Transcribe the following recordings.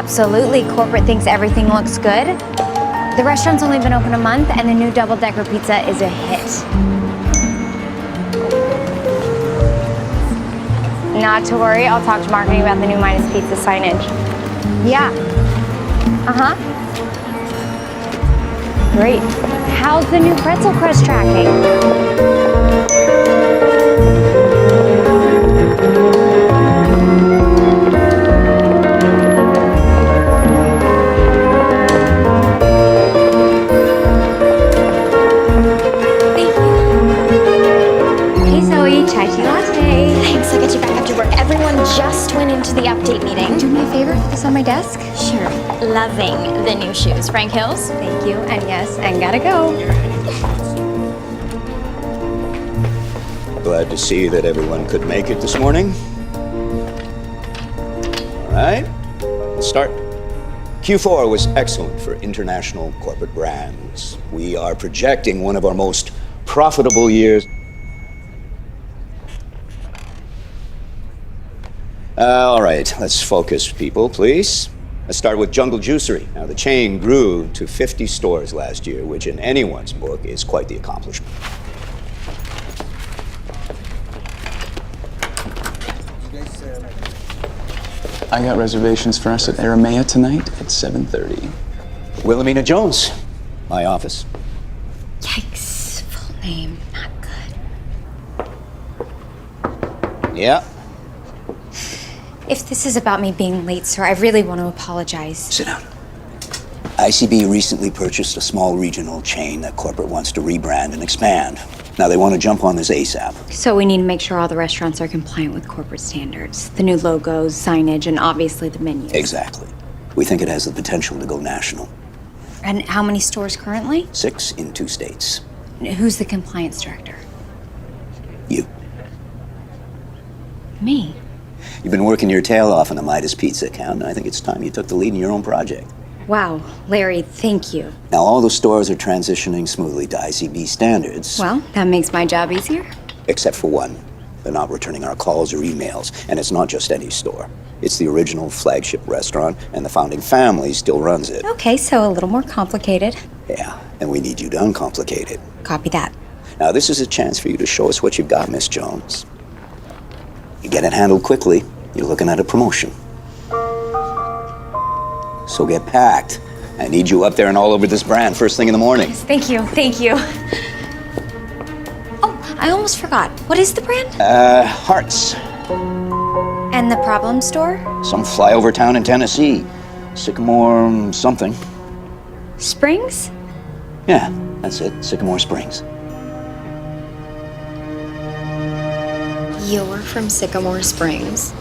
Absolutely. Corporate thinks everything looks good. The restaurant's only been open a month, and the new double-decker pizza is a hit. Not to worry, I'll talk to marketing about the new Minus Pizza signage. Yeah. Uh-huh. Great. How's the new pretzel crust tracking? Just went into the update meeting. Do me a favor, put this on my desk. Sure. Loving the new shoes. Frank Hills? Thank you, and yes, and gotta go. Glad to see that everyone could make it this morning. All right, let's start. Q4 was excellent for international corporate brands. We are projecting one of our most profitable years. All right, let's focus, people, please. Let's start with Jungle Juicery. Now, the chain grew to 50 stores last year, which in anyone's book is quite the accomplishment. I got reservations for us at Aramea tonight at 7:30. Wilhelmina Jones, my office. Yikes, full name, not good. Yeah. If this is about me being late, sir, I really want to apologize. Sit down. ICB recently purchased a small regional chain that corporate wants to rebrand and expand. Now they want to jump on this ASAP. So we need to make sure all the restaurants are compliant with corporate standards. The new logos, signage, and obviously the menus. Exactly. We think it has the potential to go national. And how many stores currently? 6 in 2 states. Who's the compliance director? You. Me? You've been working your tail off on the Midas Pizza account, and I think it's time you took the lead in your own project. Wow, Larry, thank you. Now, all the stores are transitioning smoothly to ICB standards. Well, that makes my job easier. Except for one. They're not returning our calls or emails. And it's not just any store. It's the original flagship restaurant, and the founding family still runs it. Okay, so a little more complicated. Yeah, and we need you to uncomplicate it. Copy that. Now, this is a chance for you to show us what you've got, Miss Jones. You get it handled quickly, you're looking at a promotion. So get packed. I need you up there and all over this brand first thing in the morning. Yes, thank you, thank you. Oh, I almost forgot. What is the brand? Hearts. And the problem store? Some flyover town in Tennessee. Sycamore something. Springs? Yeah, that's it. Sycamore Springs. You're from Sycamore Springs.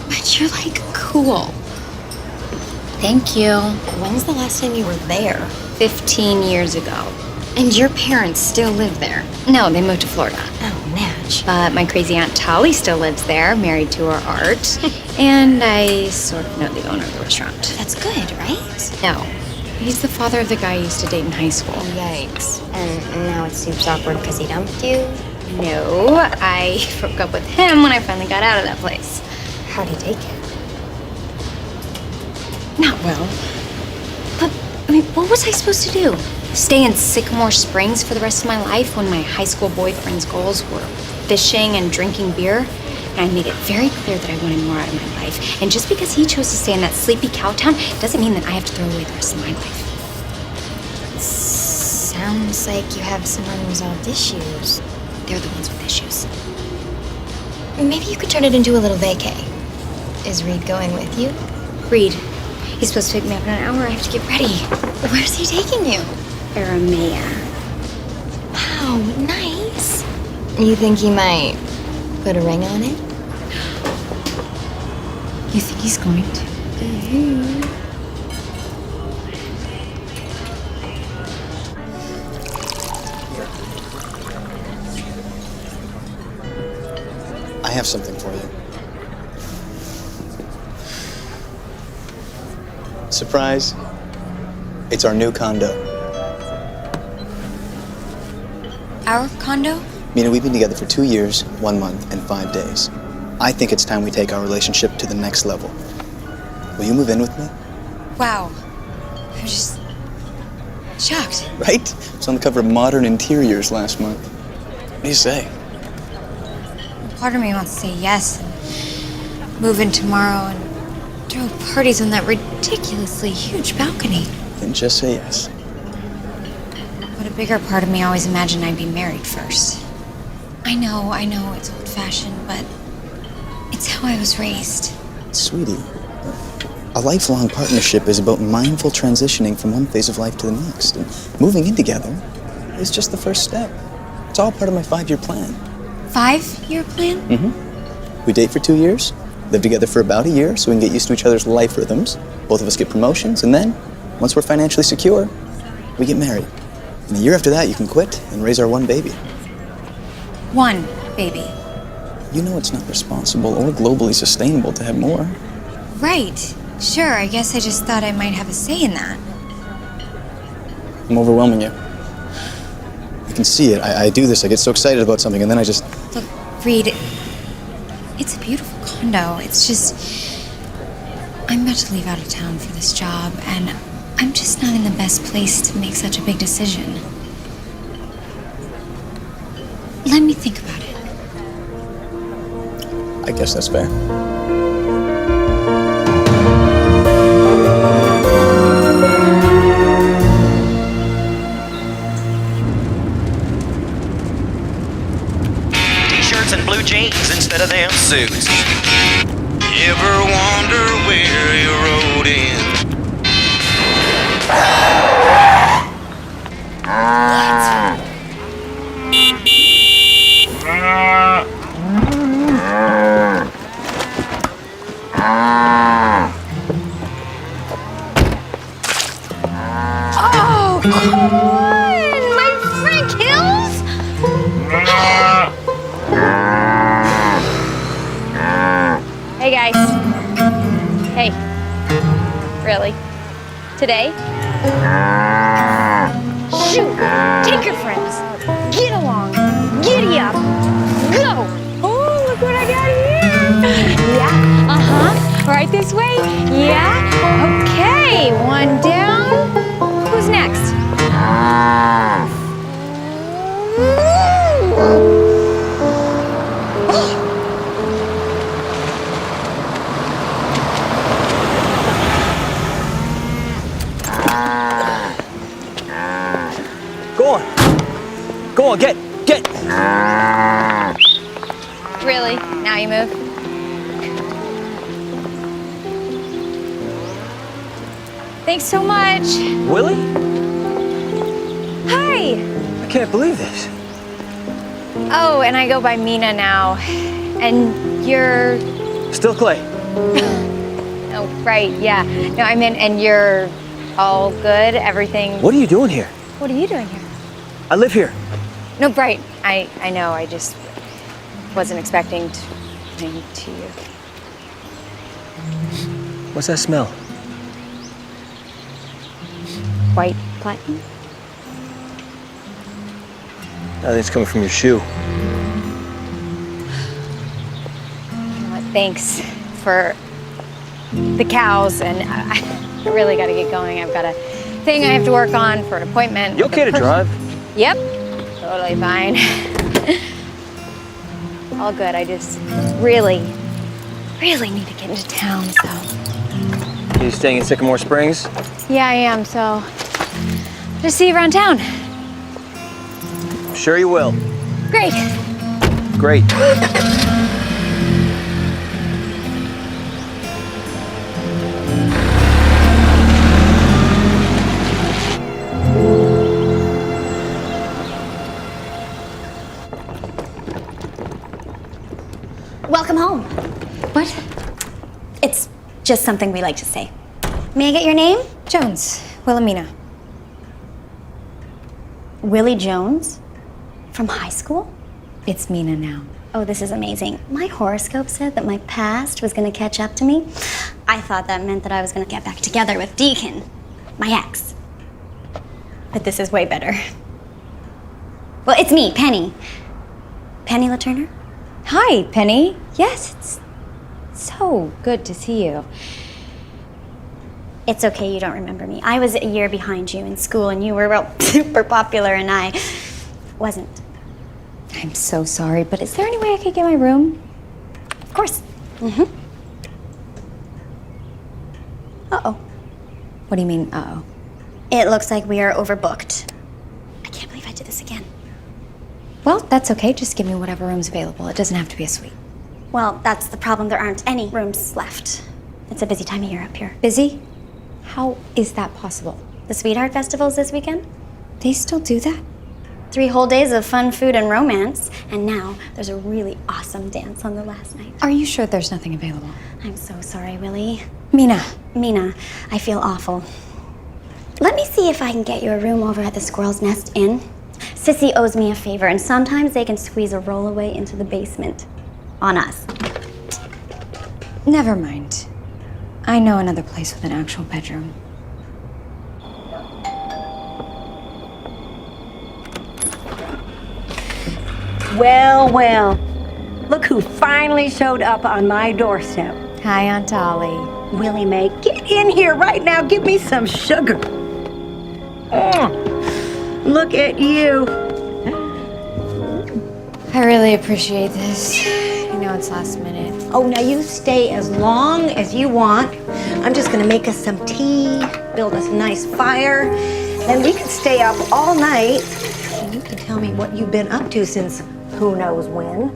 But you're like cool. Thank you. When's the last time you were there? 15 years ago. And your parents still live there? No, they moved to Florida. Oh, Natch. But my crazy Aunt Tolly still lives there, married to her art. And I sort of know the owner of the restaurant. That's good, right? No. He's the father of the guy I used to date in high school. Yikes. And now it's super awkward because he dumped you? No, I broke up with him when I finally got out of that place. How'd he take it? Not well. But, I mean, what was I supposed to do? Stay in Sycamore Springs for the rest of my life when my high school boyfriend's goals were fishing and drinking beer? And I made it very clear that I wanted more out of my life. And just because he chose to stay in that sleepy cow town doesn't mean that I have to throw away the rest of my life. Sounds like you have some unresolved issues. They're the ones with issues. Maybe you could turn it into a little vacay. Is Reed going with you? Reed. He's supposed to pick me up in an hour. I have to get ready. Where's he taking you? Aramea. Wow, nice. You think he might put a ring on it? You think he's going to? Mm-hmm. I have something for you. Surprise. It's our new condo. Our condo? Mina, we've been together for 2 years, 1 month, and 5 days. I think it's time we take our relationship to the next level. Will you move in with me? Wow. I'm just shocked. Right? It's on the cover of Modern Interiors last month. What do you say? Part of me wants to say yes and move in tomorrow and throw parties on that ridiculously huge balcony. Then just say yes. But a bigger part of me always imagined I'd be married first. I know it's old-fashioned, but it's how I was raised. Sweetie, a lifelong partnership is about mindful transitioning from one phase of life to the next. And moving in together is just the first step. It's all part of my 5-year plan. 5-year plan? Mm-hmm. We date for 2 years, live together for about a year so we can get used to each other's life rhythms. Both of us get promotions, and then, once we're financially secure, we get married. And a year after that, you can quit and raise our one baby. One baby. You know it's not responsible or globally sustainable to have more. Right. Sure, I guess I just thought I might have a say in that. I'm overwhelming you. You can see it. I do this. I get so excited about something, and then I just... Look, Reed, it's a beautiful condo. It's just... I'm about to leave out of town for this job, and I'm just not in the best place to make such a big decision. Let me think about it. I guess that's fair. T-shirts and blue jeans instead of them suits. Ever wonder where you rode in? Oh, come on! My Frank Hills? Hey guys. Hey. Really? Today? Shoot! Take your friends. Get along. Giddy up. Go! Oh, look what I got here. Yeah. Uh-huh. Right this way. Yeah. Okay. One down. Who's next? Go on, get! Really? Now you move? Thanks so much. Willie? Hi. I can't believe this. Oh, and I go by Mina now. And you're... Still Clay. Oh, right, yeah. No, I meant, and you're all good? Everything... What are you doing here? What are you doing here? I live here. No, right. I know. I just wasn't expecting to bring to you. What's that smell? White platinum? I think it's coming from your shoe. You know what, thanks for the cows, and I really got to get going. I've got a thing I have to work on for an appointment. You okay to drive? Yep, totally fine. All good. I just really need to get into town, so. You staying in Sycamore Springs? Yeah, I am, so just see you around town. Sure you will. Great. Great. Welcome home. What? It's just something we like to say. May I get your name? Jones. Wilhelmina. Willie Jones? From high school? It's Mina now. Oh, this is amazing. My horoscope said that my past was gonna catch up to me. I thought that meant that I was gonna get back together with Deacon, my ex. But this is way better. Well, it's me, Penny. Penny LaTurner? Hi, Penny. Yes, it's so good to see you. It's okay you don't remember me. I was a year behind you in school, and you were real super popular, and I wasn't. I'm so sorry, but is there any way I could get my room? Of course. Uh-oh. What do you mean, uh-oh? It looks like we are overbooked. I can't believe I did this again. Well, that's okay. Just give me whatever room's available. It doesn't have to be a suite. Well, that's the problem. There aren't any rooms left. It's a busy time of year up here. Busy? How is that possible? The Sweetheart Festival's this weekend. They still do that? 3 whole days of fun, food, and romance. And now there's a really awesome dance on the last night. Are you sure there's nothing available? I'm so sorry, Willie. Mina. Mina, I feel awful. Let me see if I can get you a room over at the Squirrel's Nest Inn. Sissy owes me a favor, and sometimes they can squeeze a rollaway into the basement. On us. Never mind. I know another place with an actual bedroom. Well, well. Look who finally showed up on my doorstep. Hi, Aunt Ollie. Willie Mae, get in here right now. Give me some sugar. Look at you. I really appreciate this. You know it's last minute. Oh, now you stay as long as you want. I'm just gonna make us some tea, build us a nice fire, then we can stay up all night. And you can tell me what you've been up to since who knows when.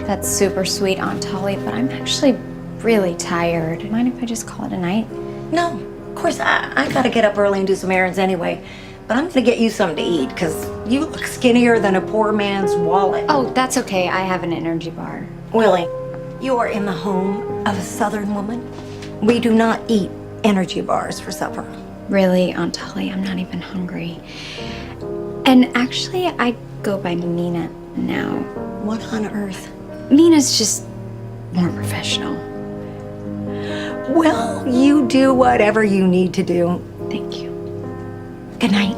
That's super sweet, Aunt Ollie, but I'm actually really tired. Mind if I just call it a night? No, of course, I gotta get up early and do some errands anyway. But I'm gonna get you something to eat, because you look skinnier than a poor man's wallet. Oh, that's okay. I have an energy bar. Willie, you are in the home of a Southern woman. We do not eat energy bars for supper. Really, Aunt Ollie, I'm not even hungry. And actually, I go by Mina now. What on earth? Mina's just more professional. Well, you do whatever you need to do. Thank you. Good night,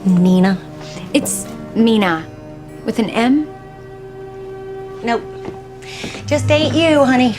Nina. It's Mina. With an M? Nope. Just ain't you, honey.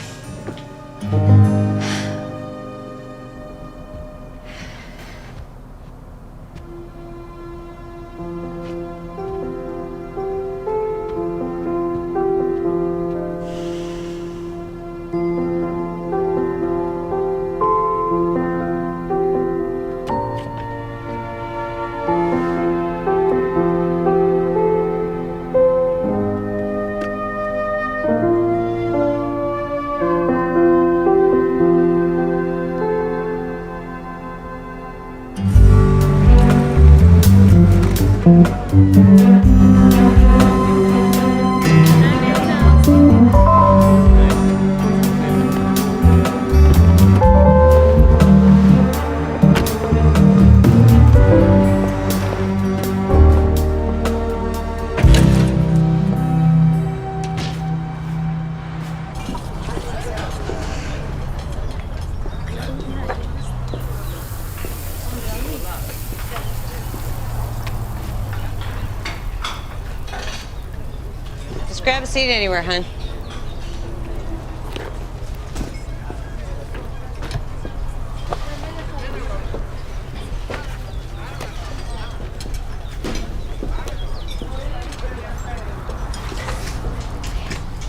Just grab a seat anywhere, hon.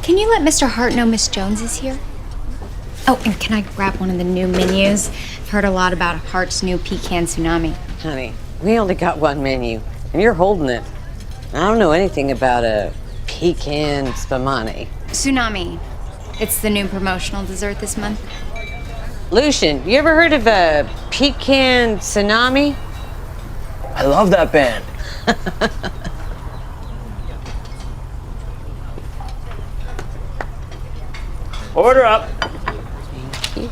Can you let Mr. Hart know Miss Jones is here? Oh, and can I grab one of the new menus? I've heard a lot about Hart's new pecan tsunami. Honey, we only got one menu, and you're holding it. I don't know anything about a pecan spumani. Tsunami. It's the new promotional dessert this month. Lucian, you ever heard of a pecan tsunami? I love that band. Order up. Thank you.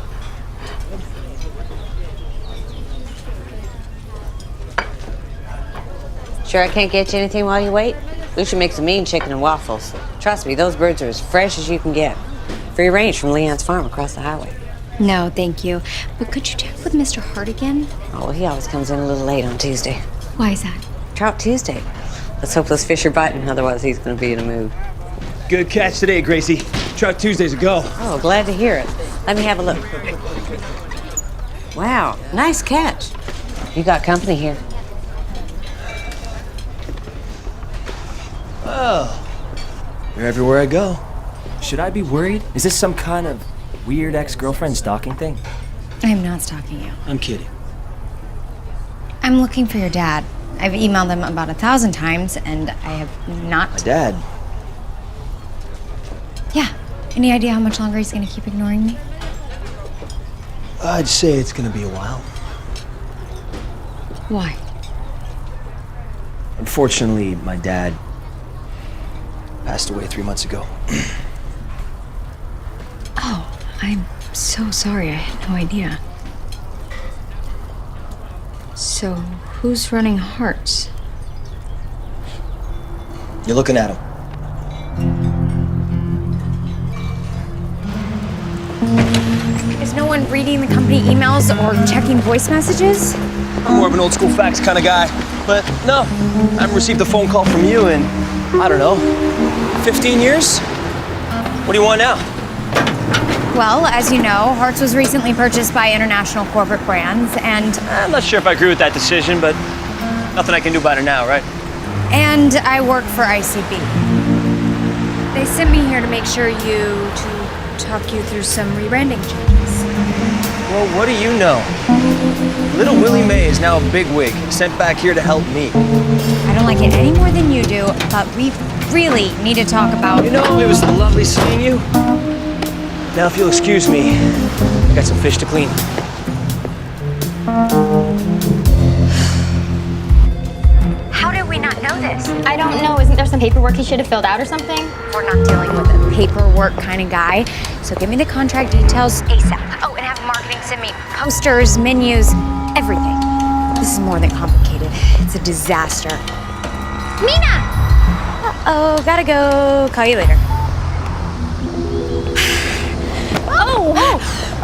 Sure I can't get you anything while you wait? Lucian makes a mean chicken and waffles. Trust me, those birds are as fresh as you can get. Free range from Leon's farm across the highway. No, thank you. But could you check with Mr. Hart again? Oh, well, he always comes in a little late on Tuesday. Why is that? Trout Tuesday. Let's hope those fish are biting, otherwise he's gonna be in a mood. Good catch today, Gracie. Trout Tuesday's a go. Oh, glad to hear it. Let me have a look. Wow, nice catch. You got company here. Oh, you're everywhere I go. Should I be worried? Is this some kind of weird ex-girlfriend stalking thing? I'm not stalking you. I'm kidding. I'm looking for your dad. I've emailed him about 1,000 times, and I have not... My dad? Yeah. Any idea how much longer he's gonna keep ignoring me? I'd say it's gonna be a while. Why? Unfortunately, my dad passed away 3 months ago. Oh, I'm so sorry. I had no idea. So, who's running Hearts? You're looking at him. Is no one reading the company emails or checking voice messages? I'm more of an old school fax kind of guy. But no, I haven't received a phone call from you in, I don't know, 15 years? What do you want now? Well, as you know, Hearts was recently purchased by international corporate brands, and I'm not sure if I agree with that decision, but nothing I can do about it now, right? I work for ICB. They sent me here to make sure to talk you through some rebranding changes. Well, what do you know? Little Willie Mae is now a bigwig, sent back here to help me. I don't like it any more than you do, but we really need to talk about... You know, it was lovely seeing you. Now, if you'll excuse me, I got some fish to clean. How did we not know this? I don't know. Isn't there some paperwork he should have filled out or something? We're not dealing with a paperwork kind of guy, so give me the contract details ASAP. Oh, and have marketing send me posters, menus, everything. This is more than complicated. It's a disaster. Mina! Uh-oh, gotta go. Call you later.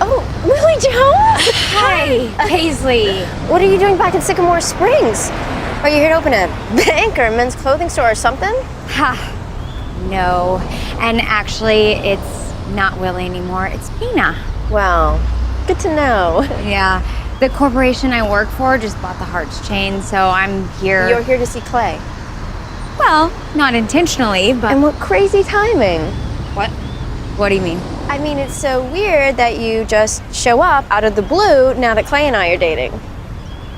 Oh, Willie Jones? Hi, Paisley. What are you doing back in Sycamore Springs? Are you here to open a bank or a men's clothing store or something? Ha, no. And actually, it's not Willie anymore. It's Mina. Well, good to know. Yeah, the corporation I work for just bought the Hearts chain, so I'm here. You're here to see Clay. Well, not intentionally, but... And what crazy timing. What? What do you mean? I mean, it's so weird that you just show up out of the blue now that Clay and I are dating.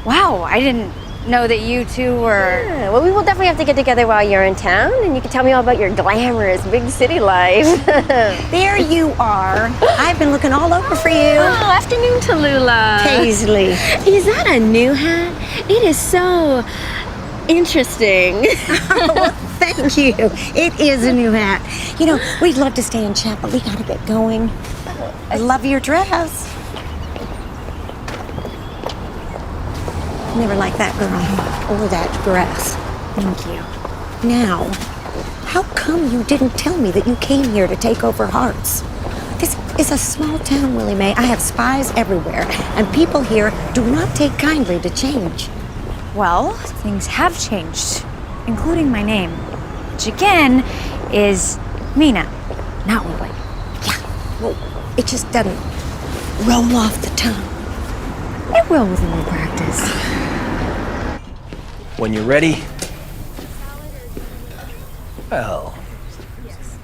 Wow, I didn't know that you two were... Yeah, well, we will definitely have to get together while you're in town, and you can tell me all about your glamorous big city life. There you are. I've been looking all over for you. Oh, afternoon, Tallulah. Paisley. Is that a new hat? It is so interesting. Well, thank you. It is a new hat. You know, we'd love to stay and chat, but we gotta get going. I love your dress. Never liked that girl or that dress. Thank you. Now, how come you didn't tell me that you came here to take over Hearts? This is a small town, Willie Mae. I have spies everywhere, and people here do not take kindly to change. Well, things have changed, including my name, which again is Mina, not Willie. Yeah, well, it just doesn't roll off the tongue. It will with a little practice. When you're ready. Well,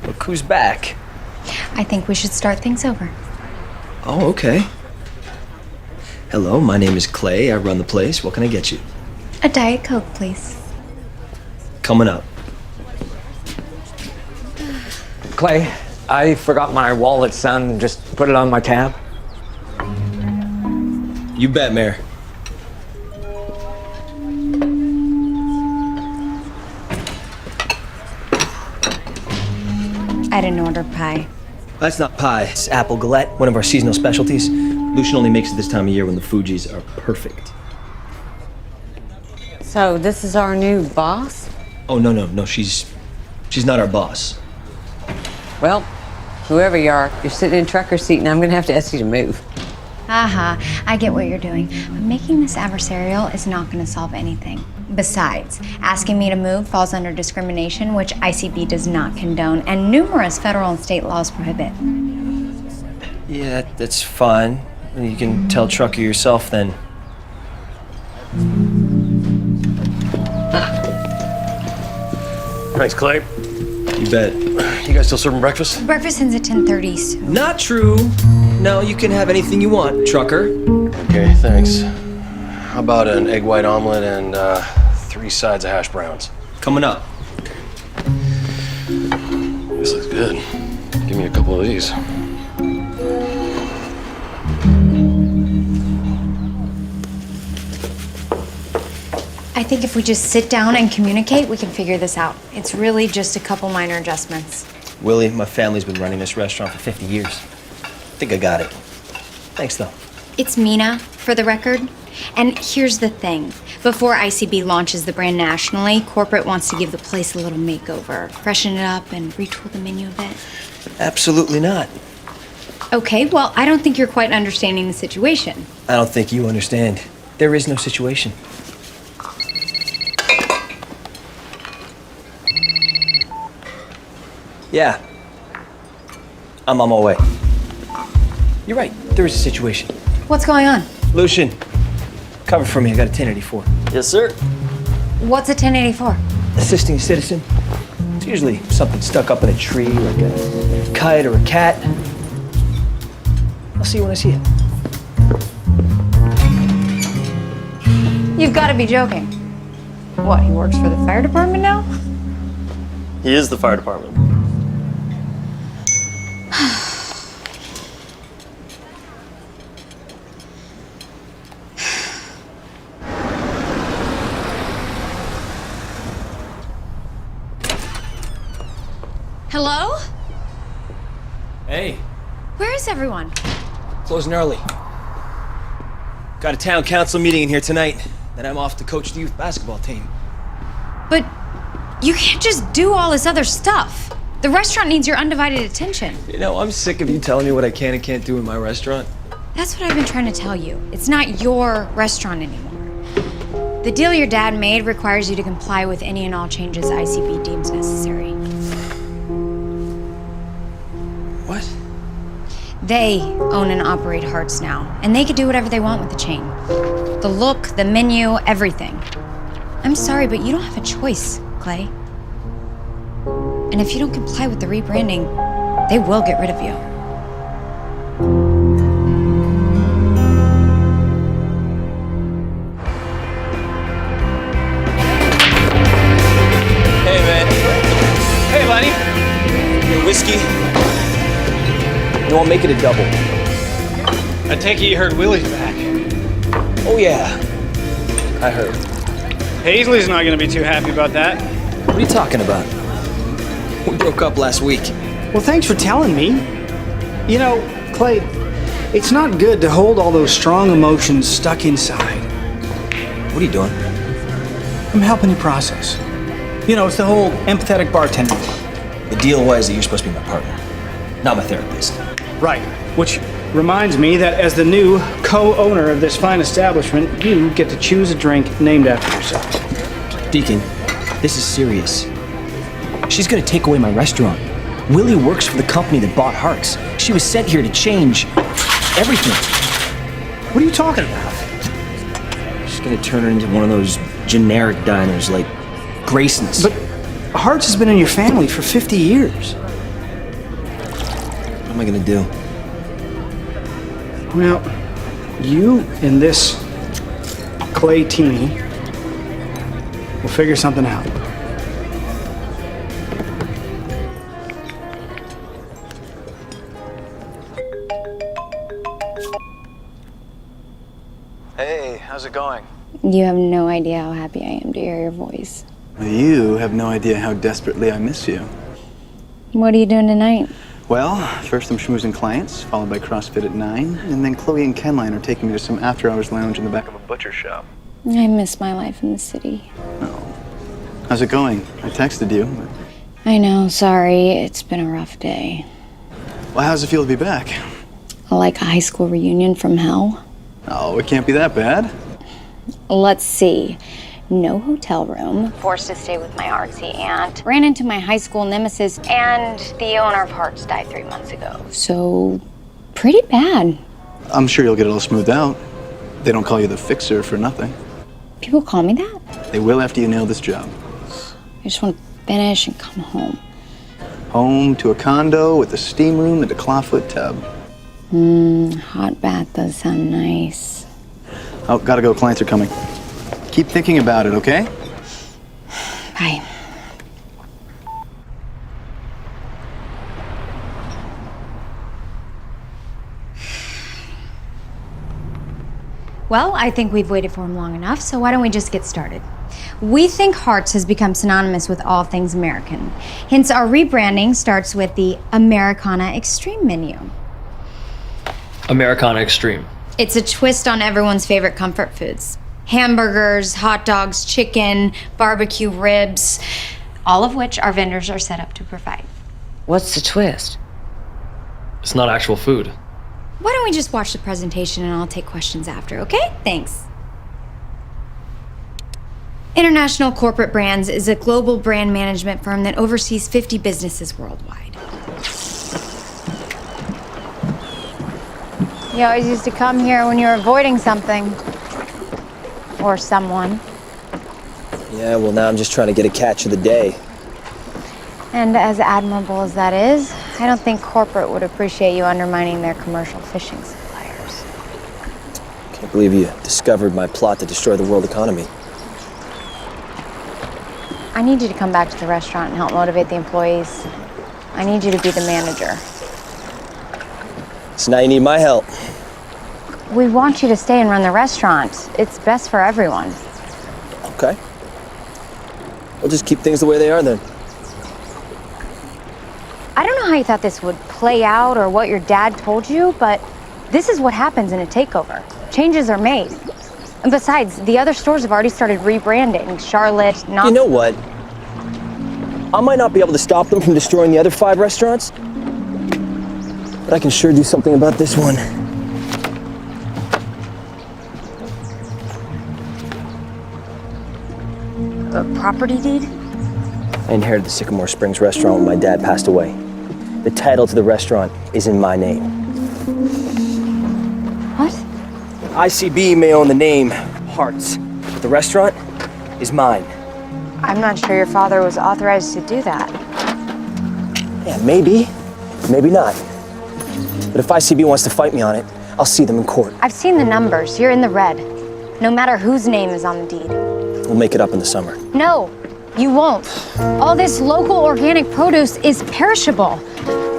look who's back. I think we should start things over. Oh, okay. Hello, my name is Clay. I run the place. What can I get you? A Diet Coke, please. Coming up. Clay, I forgot my wallet, son. Just put it on my tab. You bet, Mayor. I didn't order pie. That's not pie. It's apple galette, one of our seasonal specialties. Lucian only makes it this time of year when the Fugees are perfect. So this is our new boss? Oh, no. She's not our boss. Well, whoever you are, you're sitting in trucker seat and I'm gonna have to ask you to move. I get what you're doing. But making this adversarial is not going to solve anything. Besides, asking me to move falls under discrimination, which ICB does not condone, and numerous federal and state laws prohibit. Yeah, that's fine. You can tell Trucker yourself then. Thanks, Clay. You bet. You guys still serving breakfast? Breakfast ends at 10:30, so... Not true. No, you can have anything you want, Trucker. Okay, thanks. How about an egg white omelet and 3 sides of hash browns? Coming up. This looks good. Give me a couple of these. I think if we just sit down and communicate, we can figure this out. It's really just a couple minor adjustments. Willie, my family's been running this restaurant for 50 years. I think I got it. Thanks, though. It's Mina, for the record. And here's the thing. Before ICB launches the brand nationally, corporate wants to give the place a little makeover, freshen it up, and retool the menu a bit. Absolutely not. Okay, well, I don't think you're quite understanding the situation. I don't think you understand. There is no situation. Yeah. I'm on my way. You're right, there is a situation. What's going on? Lucian, cover for me. I got a 1084. Yes, sir. What's a 1084? Assisting a citizen. It's usually something stuck up in a tree, like a kite or a cat. I'll see you when I see it. You've got to be joking. What, he works for the fire department now? He is the fire department. Hello? Hey, Where is everyone? closing early. Got a town council meeting in here tonight. Then I'm off to coach the youth basketball team. But you can't just do all this other stuff. The restaurant needs your undivided attention. You know, I'm sick of you telling me what I can and can't do in my restaurant. That's what I've been trying to tell you. It's not your restaurant anymore. The deal your dad made requires you to comply with any and all changes ICB deems necessary. What? They own and operate Hearts now, and they could do whatever they want with the chain. The look, the menu, everything. I'm sorry, but you don't have a choice, Clay. And if you don't comply with the rebranding, they will get rid of you. Hey, man. Hey, buddy. Your whiskey? You won't make it a double. I take it you heard Willie's back. Oh, yeah. I heard. Paisley's not gonna be too happy about that. What are you talking about? We broke up last week. Well, thanks for telling me. You know, Clay, it's not good to hold all those strong emotions stuck inside. What are you doing? I'm helping you process. You know, it's the whole empathetic bartender. The deal was that you're supposed to be my partner, not my therapist. Right. Which reminds me that as the new co-owner of this fine establishment, you get to choose a drink named after yourself. Deacon, this is serious. She's gonna take away my restaurant. Willie works for the company that bought Hearts. She was sent here to change everything. What are you talking about? She's gonna turn her into one of those generic diners like Grayson's. But Hearts has been in your family for 50 years. What am I gonna do? Well, you and this Clay teeny will figure something out. Hey, how's it going? You have no idea how happy I am to hear your voice. You have no idea how desperately I miss you. What are you doing tonight? Well, first I'm schmoozing clients, followed by CrossFit at 9, and then Chloe and Kenline are taking me to some after-hours lounge in the back of a butcher shop. I miss my life in the city. Oh. How's it going? I texted you. But... I know, sorry. It's been a rough day. Well, how's it feel to be back? Like a high school reunion from hell? Oh, it can't be that bad. Let's see. No hotel room. Forced to stay with my artsy aunt. Ran into my high school nemesis. And the owner of Hearts died 3 months ago. So, pretty bad. I'm sure you'll get it all smoothed out. They don't call you the fixer for nothing. People call me that? They will after you nail this job. I just want to finish and come home. Home to a condo with a steam room and a clawfoot tub. Hot bath does sound nice. Oh, gotta go. Clients are coming. Keep thinking about it, okay? Bye. Well, I think we've waited for him long enough, so why don't we just get started? We think Hearts has become synonymous with all things American. Hence, our rebranding starts with the Americana Extreme menu. Americana Extreme. It's a twist on everyone's favorite comfort foods. Hamburgers, hot dogs, chicken, barbecue ribs, all of which our vendors are set up to provide. What's the twist? It's not actual food. Why don't we just watch the presentation and I'll take questions after, okay? Thanks. International Corporate Brands is a global brand management firm that oversees 50 businesses worldwide. You always used to come here when you were avoiding something. Or someone. Yeah, well, now I'm just trying to get a catch of the day. And as admirable as that is, I don't think corporate would appreciate you undermining their commercial fishing suppliers. Can't believe you discovered my plot to destroy the world economy. I need you to come back to the restaurant and help motivate the employees. I need you to be the manager. So now you need my help. We want you to stay and run the restaurant. It's best for everyone. Okay. We'll just keep things the way they are then. I don't know how you thought this would play out or what your dad told you, but this is what happens in a takeover. Changes are made. And besides, the other stores have already started rebranding. Charlotte, not... You know what? I might not be able to stop them from destroying the other 5 restaurants, but I can sure do something about this one. A property deed? I inherited the Sycamore Springs restaurant when my dad passed away. The title to the restaurant is in my name. What? ICB may own the name Hearts, but the restaurant is mine. I'm not sure your father was authorized to do that. Yeah, maybe, maybe not. But if ICB wants to fight me on it, I'll see them in court. I've seen the numbers. You're in the red. No matter whose name is on the deed. We'll make it up in the summer. No, you won't. All this local organic produce is perishable.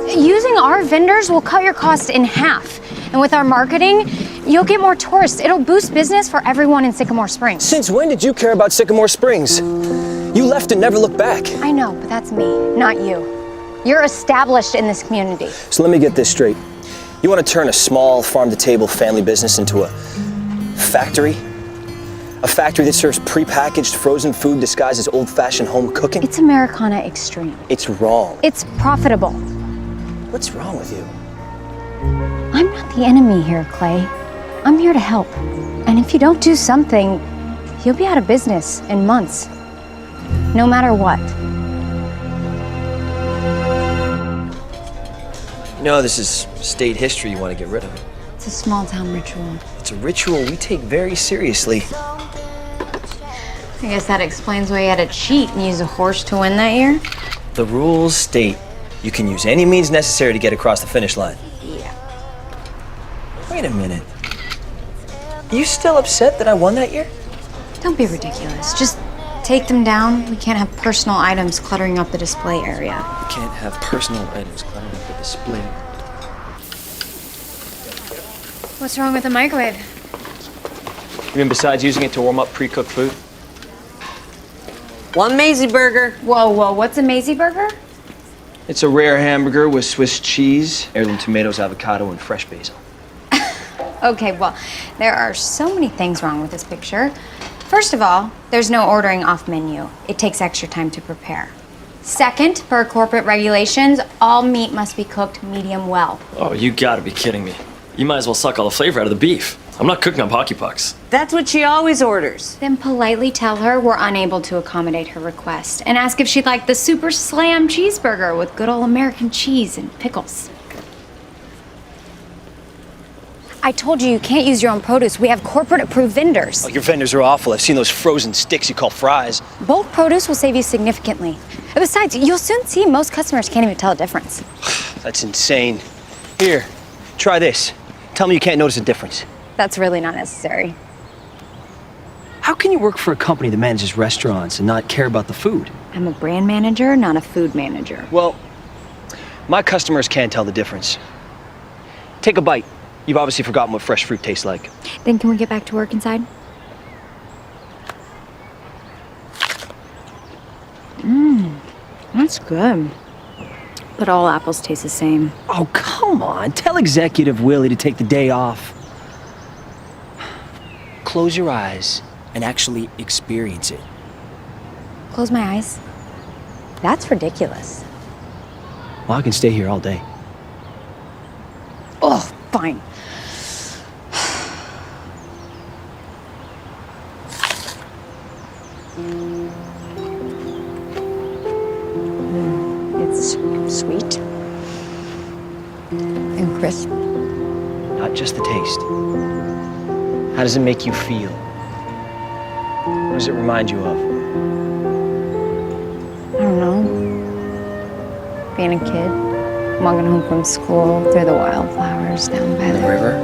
Using our vendors will cut your costs in half. And with our marketing, you'll get more tourists. It'll boost business for everyone in Sycamore Springs. Since when did you care about Sycamore Springs? You left and never looked back. I know, but that's me, not you. You're established in this community. So let me get this straight. You want to turn a small farm-to-table family business into a factory? A factory that serves prepackaged frozen food disguised as old-fashioned home cooking? It's Americana Extreme. It's wrong. It's profitable. What's wrong with you? I'm not the enemy here, Clay. I'm here to help. And if you don't do something, you'll be out of business in months. No matter what. You know, this is state history you want to get rid of. It's a small town ritual. It's a ritual we take very seriously. I guess that explains why you had to cheat and use a horse to win that year. The rules state you can use any means necessary to get across the finish line. Yeah. Wait a minute. You still upset that I won that year? Don't be ridiculous. Just take them down. We can't have personal items cluttering up the display area. You can't have personal items cluttering up the display. What's wrong with the microwave? You mean besides using it to warm up pre-cooked food? One Maisie burger. Whoa, what's a Maisie burger? It's a rare hamburger with Swiss cheese, heirloom tomatoes, avocado, and fresh basil. Okay, well, there are so many things wrong with this picture. First of all, there's no ordering off menu. It takes extra time to prepare. Second, per corporate regulations, all meat must be cooked medium well. Oh, you gotta be kidding me. You might as well suck all the flavor out of the beef. I'm not cooking up hockey pucks. That's what she always orders. Then politely tell her we're unable to accommodate her request and ask if she'd like the Super Slam cheeseburger with good old American cheese and pickles. I told you can't use your own produce. We have corporate-approved vendors. Oh, your vendors are awful. I've seen those frozen sticks you call fries. Bulk produce will save you significantly. And besides, you'll soon see most customers can't even tell a difference. That's insane. Here, try this. Tell me you can't notice a difference. That's really not necessary. How can you work for a company that manages restaurants and not care about the food? I'm a brand manager, not a food manager. Well, my customers can't tell the difference. Take a bite. You've obviously forgotten what fresh fruit tastes like. Then can we get back to work inside? That's good. But all apples taste the same. Oh, come on. Tell Executive Willie to take the day off. Close your eyes and actually experience it. Close my eyes. That's ridiculous. Well, I can stay here all day. Oh, fine. It's sweet and crisp. Not just the taste. How does it make you feel? What does it remind you of? I don't know. Being a kid, walking home from school through the wildflowers down by the river?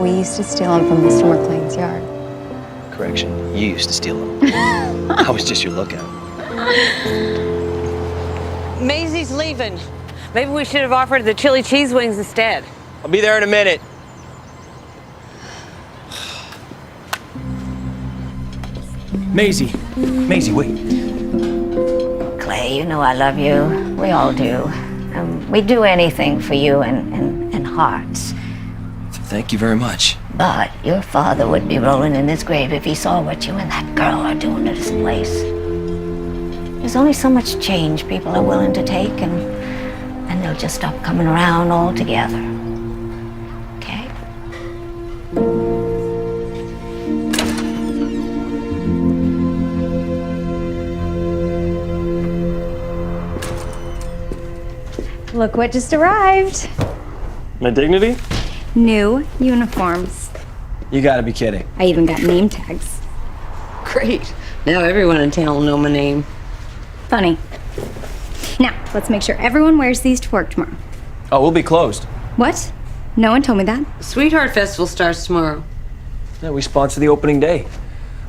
We used to steal them from Mr. McLean's yard. Correction, you used to steal them. I was just your lookout. Maisie's leaving. Maybe we should have offered the chili cheese wings instead. I'll be there in a minute. Maisie, wait. Clay, you know I love you. We all do. We'd do anything for you and Hearts. Thank you very much. But your father would be rolling in his grave if he saw what you and that girl are doing to this place. There's only so much change people are willing to take, and they'll just stop coming around altogether. Okay? Look what just arrived. My dignity? New uniforms. You gotta be kidding. I even got name tags. Great. Now everyone in town will know my name. Funny. Now, let's make sure everyone wears these to work tomorrow. Oh, we'll be closed. What? No one told me that. Sweetheart Festival starts tomorrow. Yeah, we sponsor the opening day.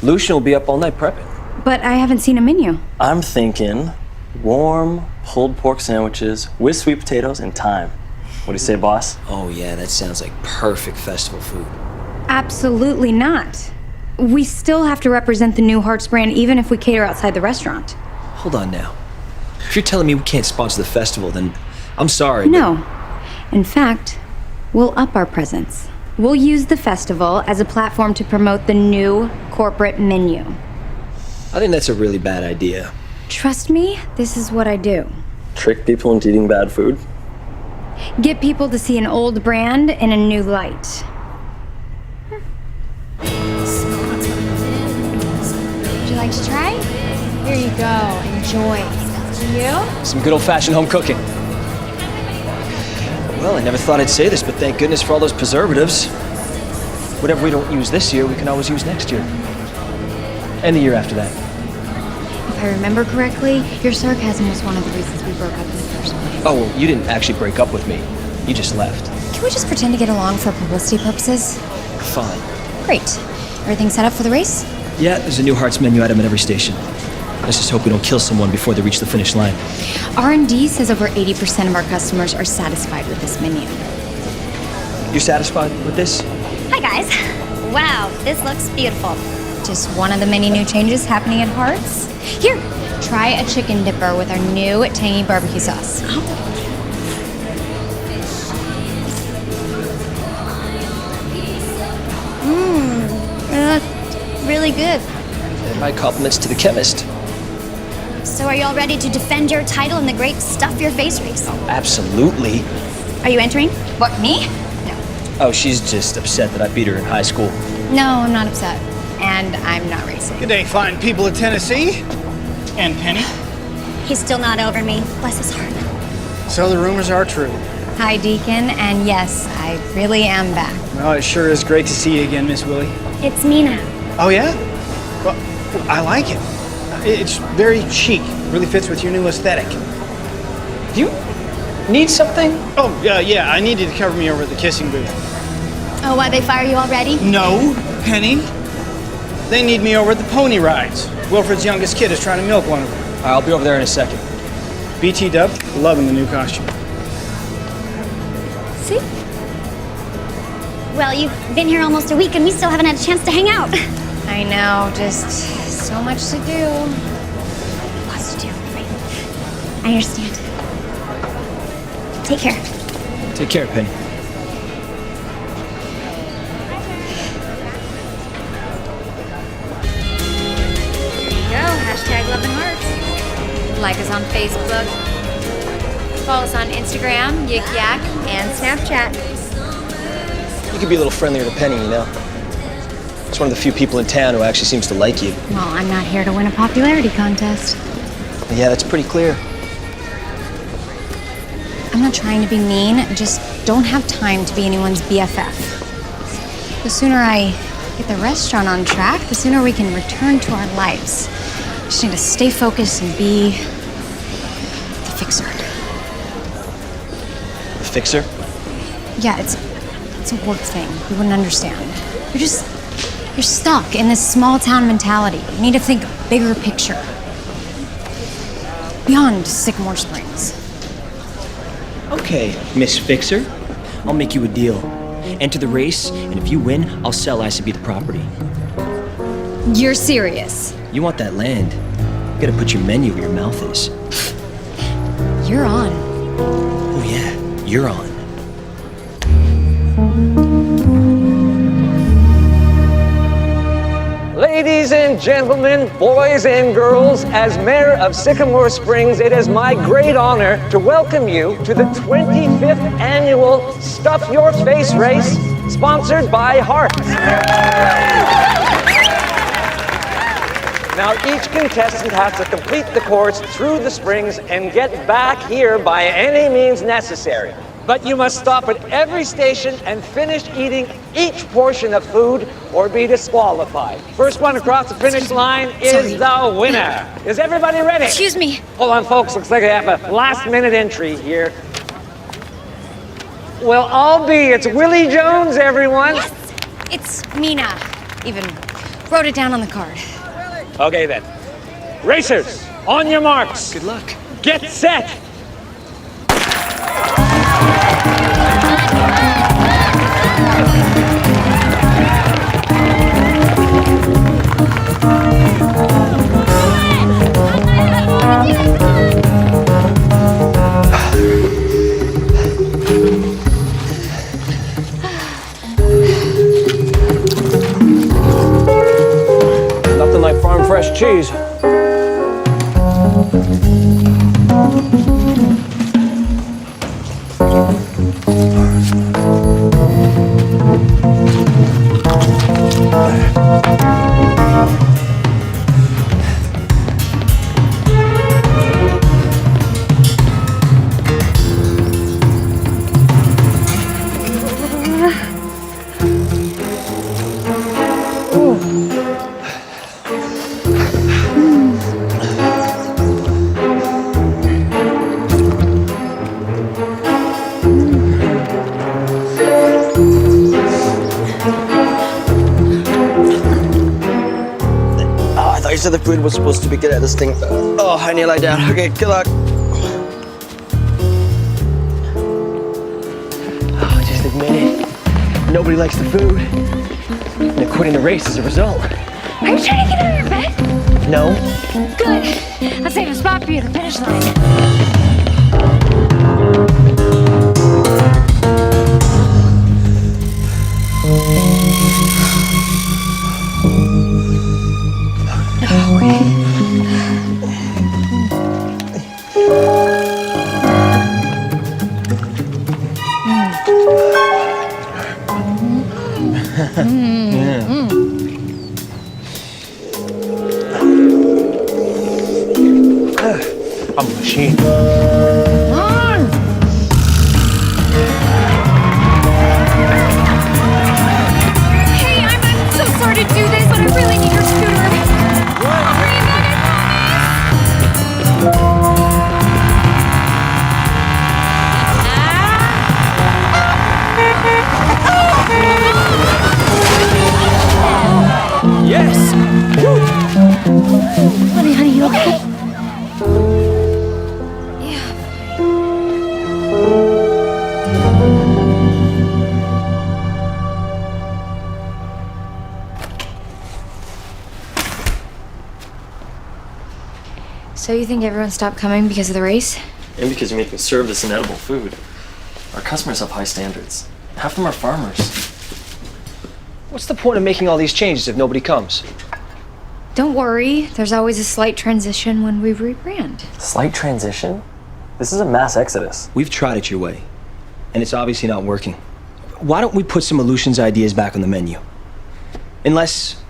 Lucian will be up all night prepping. But I haven't seen a menu. I'm thinking warm pulled pork sandwiches with sweet potatoes and thyme. What do you say, boss? Oh yeah, that sounds like perfect festival food. Absolutely not. We still have to represent the New Hearts brand even if we cater outside the restaurant. Hold on now. If you're telling me we can't sponsor the festival, then I'm sorry. No. In fact, we'll up our presence. We'll use the festival as a platform to promote the new corporate menu. I think that's a really bad idea. Trust me, this is what I do. Trick people into eating bad food? Get people to see an old brand in a new light. Would you like to try? Here you go. Enjoy. You? Some good old-fashioned home cooking. Well, I never thought I'd say this, but thank goodness for all those preservatives. Whatever we don't use this year, we can always use next year. And the year after that. If I remember correctly, your sarcasm was one of the reasons we broke up in the first place. Oh, well, you didn't actually break up with me. You just left. Can we just pretend to get along for publicity purposes? Fine. Great. Everything set up for the race? Yeah, there's a New Hearts menu item at every station. Let's just hope we don't kill someone before they reach the finish line. R&D says over 80% of our customers are satisfied with this menu. You're satisfied with this? Hi, guys. Wow, this looks beautiful. Just one of the many new changes happening at Hearts. Here, try a chicken dipper with our new tangy barbecue sauce. That's really good. And my compliments to the chemist. So are you all ready to defend your title in the great Stuff Your Face race? Absolutely. Are you entering? What, me? Oh, she's just upset that I beat her in high school. No, I'm not upset. And I'm not racing. Good day, fine people of Tennessee. And Penny. He's still not over me. Bless his heart. So the rumors are true. Hi, Deacon, and yes, I really am back. Well, it sure is great to see you again, Miss Willie. It's Mina. Oh, yeah? Well, I like it. It's very chic. Really fits with your new aesthetic. Do you need something? Oh, yeah, I need you to cover me over at the kissing booth. Oh, why they fire you already? No, Penny. They need me over at the pony rides. Wilfred's youngest kid is trying to milk one of them. I'll be over there in a second. BT Dub, loving the new costume. See? Well, you've been here almost a week and we still haven't had a chance to hang out. I know, just so much to do. Lots to do, right? I understand. Take care. Take care, Penny. Love and hearts. Like us on Facebook. Follow us on Instagram, Yik Yak, and Snapchat. You could be a little friendlier to Penny, you know. It's one of the few people in town who actually seems to like you. Well, I'm not here to win a popularity contest. Yeah, that's pretty clear. I'm not trying to be mean, I just don't have time to be anyone's BFF. The sooner I get the restaurant on track, the sooner we can return to our lives. Just need to stay focused and be the fixer. The fixer? Yeah, it's a work thing. You wouldn't understand. You're stuck in this small town mentality. You need to think bigger picture. Beyond Sycamore Springs. Okay, Miss Fixer. I'll make you a deal. Enter the race, and if you win, I'll sell ICB the property. You're serious? You want that land. You gotta put your menu where your mouth is. You're on. Oh yeah, you're on. Ladies and gentlemen, boys and girls, as mayor of Sycamore Springs, it is my great honor to welcome you to the 25th annual Stuff Your Face race, sponsored by Hearts. Now, each contestant has to complete the course through the springs and get back here by any means necessary. But you must stop at every station and finish eating each portion of food or be disqualified. First one across the finish line is the winner. Is everybody ready? Excuse me. Hold on, folks. Looks like I have a last-minute entry here. Well, I'll be. It's Willie Jones, everyone. Yes, it's Mina. Even wrote it down on the card. Okay, then. Racers, on your marks. Good luck. Get set. Nothing like farm fresh cheese. You said the food was supposed to be good at this thing. Oh, I need to lie down. Okay, good luck. Oh, just admit it. Nobody likes the food. And they're quitting the race as a result. Are you trying to get out of your bed? No. Good. I'll save a spot for you at the finish line. I'm a machine. Come on! Honey, you okay? So you think everyone stopped coming because of the race? And because you're making serve this inedible food. Our customers have high standards. Half of them are farmers. What's the point of making all these changes if nobody comes? Don't worry, there's always a slight transition when we rebrand. Slight transition? This is a mass exodus. We've tried it your way, and it's obviously not working. Why don't we put some Aleutians ideas back on the menu? Unless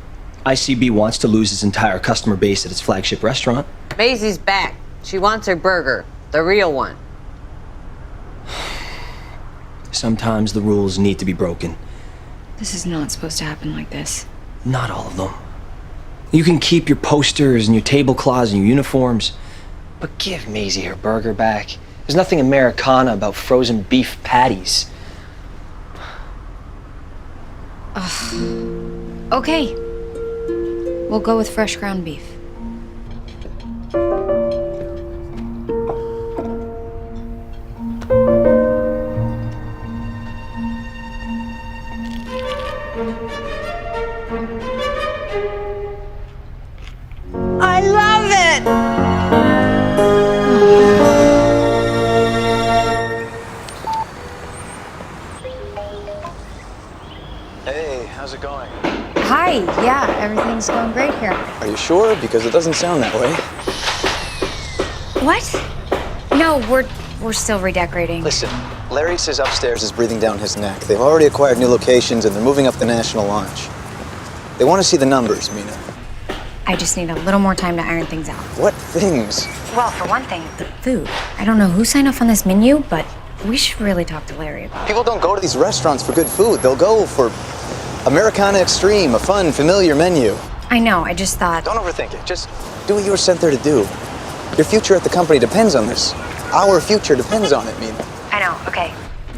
ICB wants to lose its entire customer base at its flagship restaurant. Maisie's back. She wants her burger, the real one. Sometimes the rules need to be broken. This is not supposed to happen like this. Not all of them. You can keep your posters and your tablecloths and your uniforms, but give Maisie her burger back. There's nothing Americana about frozen beef patties. Okay. We'll go with fresh ground beef. I love it! Hey, how's it going? Hi, yeah, everything's going great here. Are you sure? Because it doesn't sound that way. What? No, we're still redecorating. Listen, Larry says upstairs is breathing down his neck. They've already acquired new locations and they're moving up the national launch. They want to see the numbers, Mina. I just need a little more time to iron things out. What things? Well, for one thing, the food. I don't know who signed off on this menu, but we should really talk to Larry about it. People don't go to these restaurants for good food. They'll go for Americana Extreme, a fun, familiar menu. I know, I just thought... Don't overthink it. Just do what you were sent there to do. Your future at the company depends on this. Our future depends on it, Mina. I know, okay.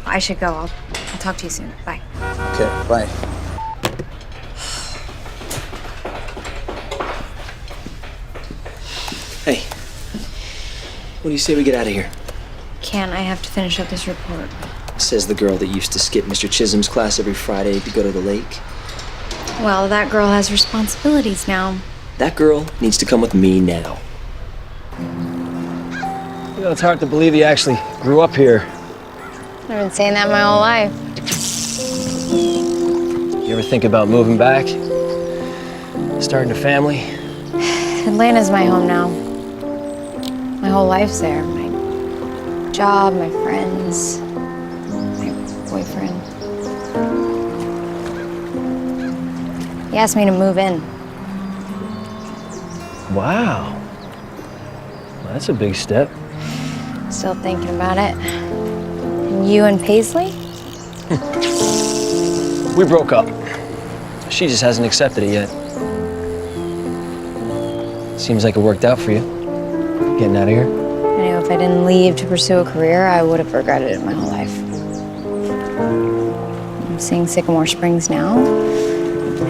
I should go. I'll talk to you soon. Bye. Okay, bye. Hey, what do you say we get out of here? Can't, I have to finish up this report. Says the girl that used to skip Mr. Chisholm's class every Friday to go to the lake. Well, that girl has responsibilities now. That girl needs to come with me now. You know, it's hard to believe he actually grew up here. I've been saying that my whole life. You ever think about moving back? Starting a family? Atlanta's my home now. My whole life's there. My job, my friends, my boyfriend. He asked me to move in. Wow. Well, that's a big step. Still thinking about it. And you and Paisley? We broke up. She just hasn't accepted it yet. Seems like it worked out for you. Getting out of here. I know if I didn't leave to pursue a career, I would have regretted it my whole life. I'm seeing Sycamore Springs now.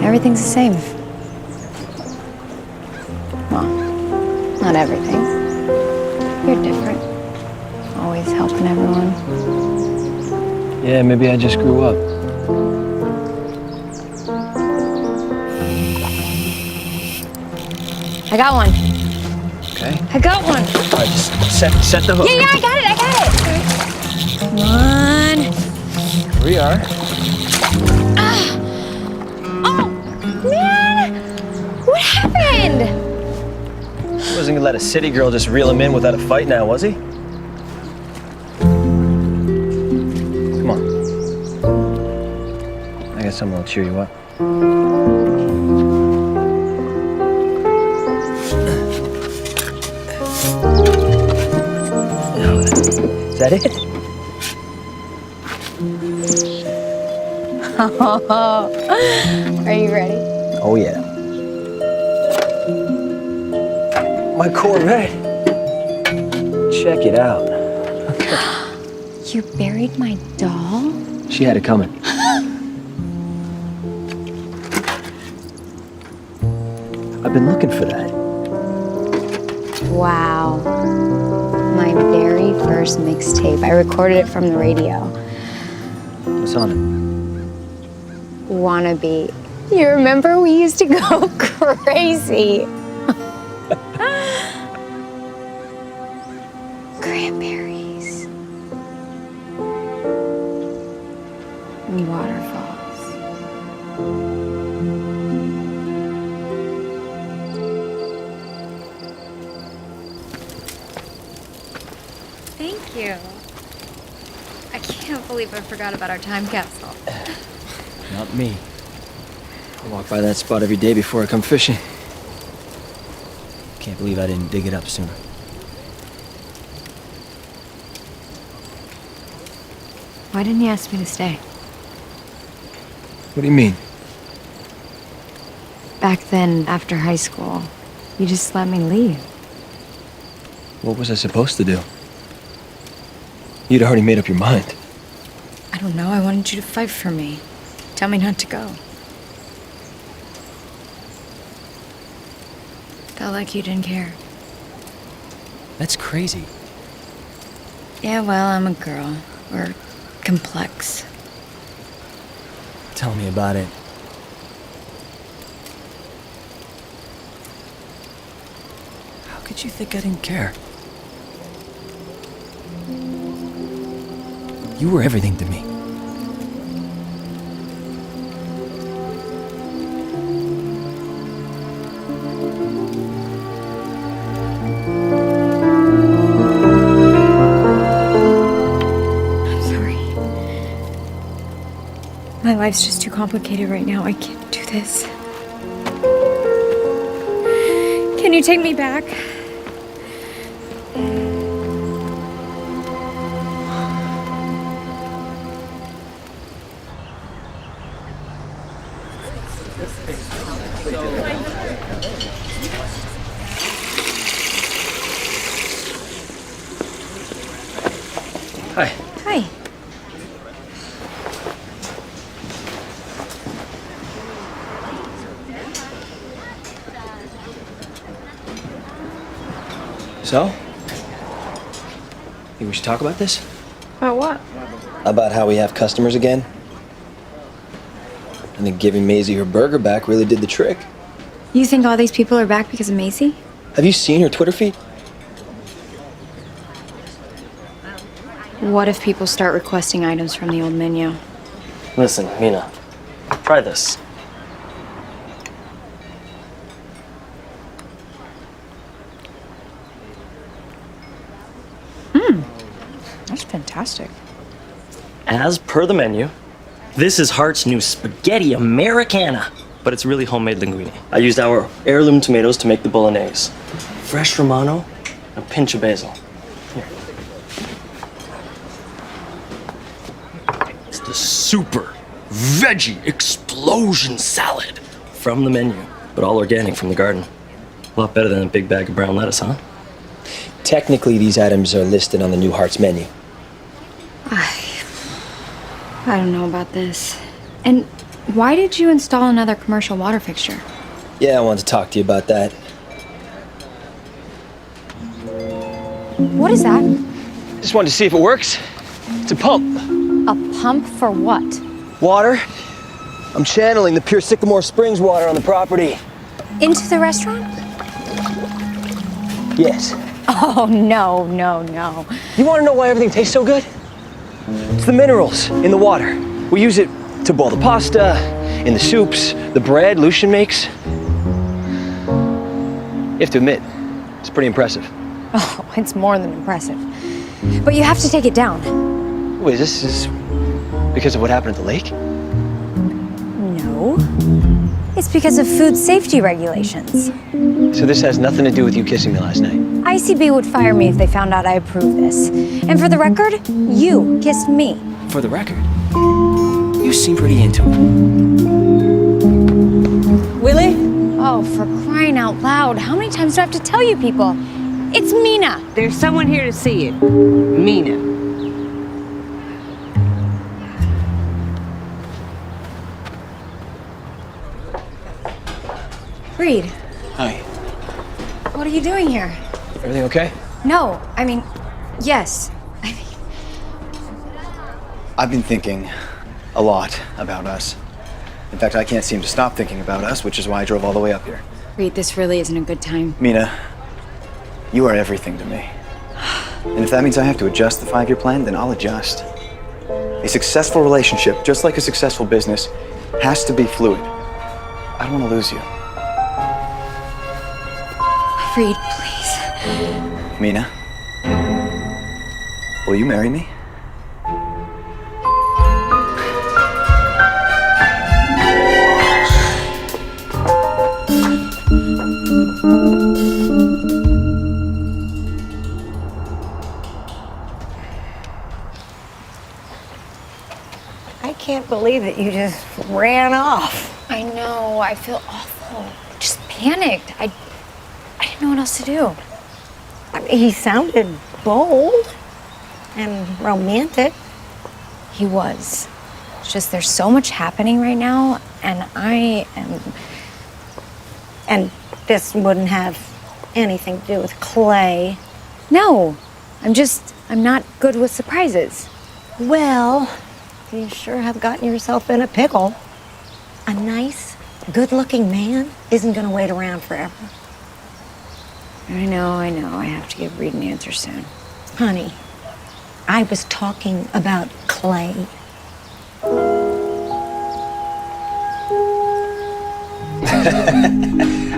Everything's the same. Well, not everything. You're different. Always helping everyone. Yeah, maybe I just grew up. I got one. Okay. I got one. All right, just set the hook. Yeah, I got it. Come on. Here we are. Oh, man. What happened? He wasn't gonna let a city girl just reel him in without a fight now, was he? Come on. I got something that'll cheer you up. Is that it? Are you ready? Oh, yeah. My Corvette. Check it out. You buried my doll? She had it coming. I've been looking for that. Wow. My very first mixtape. I recorded it from the radio. What's on it? Wannabe. You remember we used to go crazy. Cranberries. And waterfalls. Thank you. I can't believe I forgot about our time capsule. Not me. I walk by that spot every day before I come fishing. Can't believe I didn't dig it up sooner. Why didn't you ask me to stay? What do you mean? Back then, after high school, you just let me leave. What was I supposed to do? You'd already made up your mind. I don't know. I wanted you to fight for me. Tell me not to go. Felt like you didn't care. That's crazy. Yeah, well, I'm a girl. We're complex. Tell me about it. How could you think I didn't care? You were everything to me. My life's just too complicated right now. I can't do this. Can you take me back? Hi. Hi. So? Think we should talk about this? About what? About how we have customers again? I think giving Maisie her burger back really did the trick. You think all these people are back because of Macy? Have you seen her Twitter feed? What if people start requesting items from the old menu? Listen, Mina, try this. That's fantastic. As per the menu, this is Hart's new spaghetti Americana, but it's really homemade linguine. I used our heirloom tomatoes to make the bolognese. Fresh Romano, and a pinch of basil. Here. It's the super veggie explosion salad from the menu, but all organic from the garden. A lot better than a big bag of brown lettuce, huh? Technically, these items are listed on the new Hearts menu. I don't know about this. And why did you install another commercial water fixture? Yeah, I wanted to talk to you about that. What is that? Just wanted to see if it works. It's a pump. A pump for what? Water. I'm channeling the pure Sycamore Springs water on the property. Into the restaurant? Yes. Oh, no, no, no. You want to know why everything tastes so good? It's the minerals in the water. We use it to boil the pasta, in the soups, the bread Lucian makes. You have to admit, it's pretty impressive. Oh, it's more than impressive. But you have to take it down. Wait, this is because of what happened at the lake? No. It's because of food safety regulations. So this has nothing to do with you kissing me last night? ICB would fire me if they found out I approved this. And for the record, you kissed me. For the record, you seem pretty into it. Willie? Oh, for crying out loud. How many times do I have to tell you people? It's Mina. There's someone here to see you. Mina. Reed, Hi. What are you doing here? Everything okay? No, I mean, yes. I've been thinking a lot about us. In fact, I can't seem to stop thinking about us, which is why I drove all the way up here. Reed, this really isn't a good time. Mina, you are everything to me. And if that means I have to adjust the 5-year plan, then I'll adjust. A successful relationship, just like a successful business, has to be fluid. I don't want to lose you. Reed, please. Mina, will you marry me? I can't believe that you just ran off. I know, I feel awful. Just panicked. I didn't know what else to do. I mean, he sounded bold and romantic. He was. It's just there's so much happening right now, and I am. And this wouldn't have anything to do with Clay. No, I'm not good with surprises. Well, you sure have gotten yourself in a pickle. A nice, good-looking man isn't going to wait around forever. I know. I have to give Reed an answer soon. Honey, I was talking about Clay.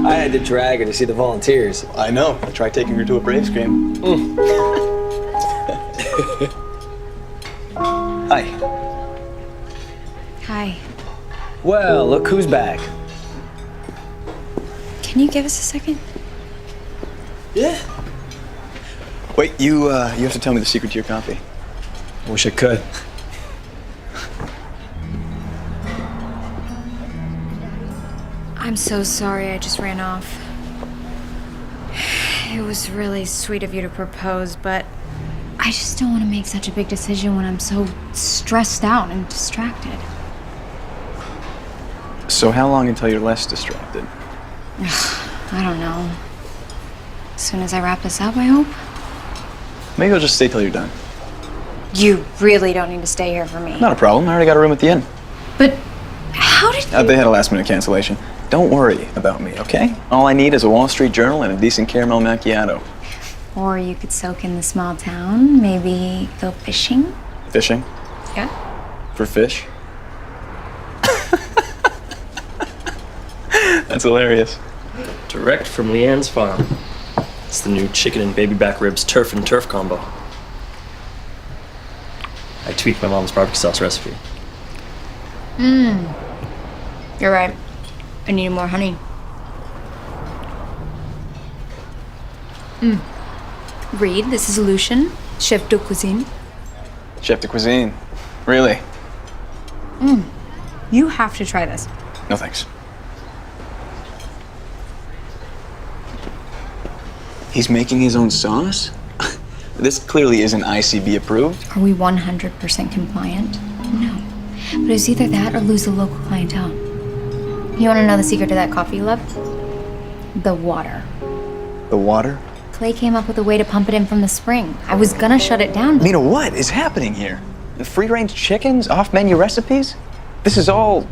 I had to drag her to see the volunteers. I know. I tried taking her to a Braves game. Hi. Hi. Well, look who's back. Can you give us a second? Yeah. Wait, you have to tell me the secret to your coffee. Wish I could. I'm so sorry I just ran off. It was really sweet of you to propose, but I just don't want to make such a big decision when I'm so stressed out and distracted. So how long until you're less distracted? I don't know. As soon as I wrap this up, I hope. Maybe I'll just stay till you're done. You really don't need to stay here for me. Not a problem. I already got a room at the inn. But how did you... They had a last-minute cancellation. Don't worry about me, okay? All I need is a Wall Street Journal and a decent caramel macchiato. Or you could soak in the small town, maybe go fishing. Fishing? Yeah. For fish? That's hilarious. Direct from Leanne's farm. It's the new chicken and baby back ribs turf and turf combo. I tweaked my mom's barbecue sauce recipe. You're right. I needed more honey. Reed, this is Lucian, chef de cuisine. Chef de cuisine. Really? You have to try this. No thanks. He's making his own sauce? This clearly isn't ICB approved. Are we 100% compliant? No. But it's either that or lose the local clientele. You want to know the secret to that coffee you love? The water. The water? Clay came up with a way to pump it in from the spring. I was gonna shut it down, but... Mina, what is happening here? Free-range chickens? Off-menu recipes? This is all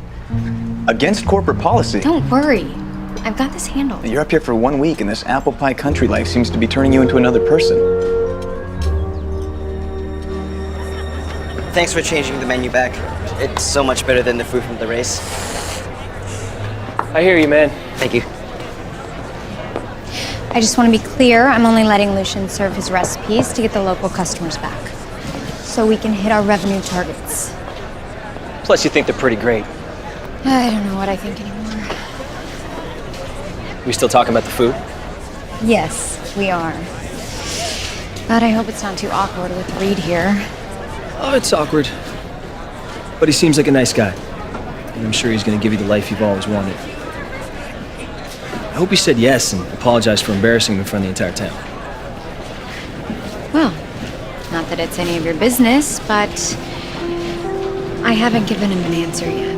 against corporate policy. Don't worry. I've got this handled. You're up here for 1 week, and this apple pie country life seems to be turning you into another person. Thanks for changing the menu back. It's so much better than the food from the race. I hear you, man. Thank you. I just want to be clear, I'm only letting Lucian serve his recipes to get the local customers back. So we can hit our revenue targets. Plus, you think they're pretty great. I don't know what I think anymore. We still talking about the food? Yes, we are. But I hope it's not too awkward with Reed here. Oh, it's awkward. But he seems like a nice guy. And I'm sure he's gonna give you the life you've always wanted. I hope he said yes and apologized for embarrassing him in front of the entire town. Well, not that it's any of your business, but I haven't given him an answer yet.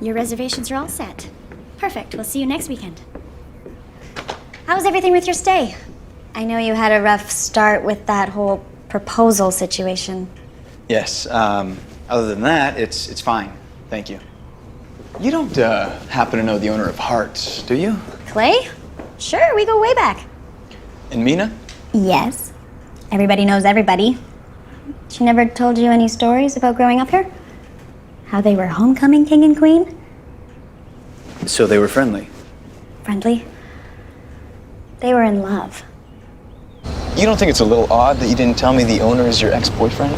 Your reservations are all set. Perfect. We'll see you next weekend. How's everything with your stay? I know you had a rough start with that whole proposal situation. Yes, other than that, it's fine. Thank you. You don't happen to know the owner of Hearts, do you? Clay? Sure, we go way back. And Mina? Yes. Everybody knows everybody. She never told you any stories about growing up here? How they were homecoming king and queen? So they were friendly. Friendly? They were in love. You don't think it's a little odd that you didn't tell me the owner is your ex-boyfriend?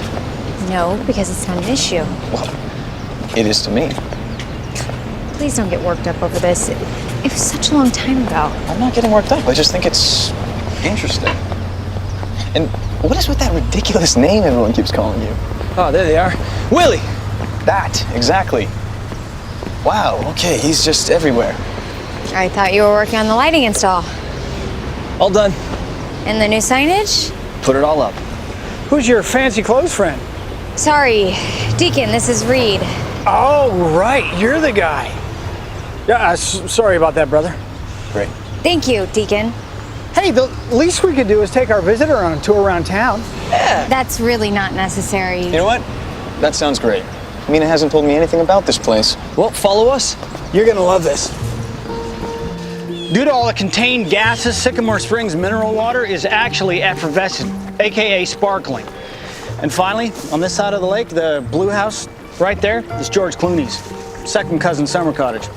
No, because it's not an issue. Well, it is to me. Please don't get worked up over this. It was such a long time ago. I'm not getting worked up. I just think it's interesting. And what is with that ridiculous name everyone keeps calling you? Oh, there they are. Willie! That, exactly. Wow, okay, he's just everywhere. I thought you were working on the lighting install. All done. And the new signage? Put it all up. Who's your fancy clothes friend? Sorry, Deacon, this is Reed. Oh, right, you're the guy. Yeah, sorry about that, brother. Great. Thank you, Deacon. Hey, the least we could do is take our visitor on a tour around town. Yeah. That's really not necessary. You know what? That sounds great. Mina hasn't told me anything about this place. Well, follow us. You're gonna love this. Due to all the contained gases, Sycamore Springs mineral water is actually effervescent, AKA sparkling. And finally, on this side of the lake, the blue house right there is George Clooney's second cousin summer cottage.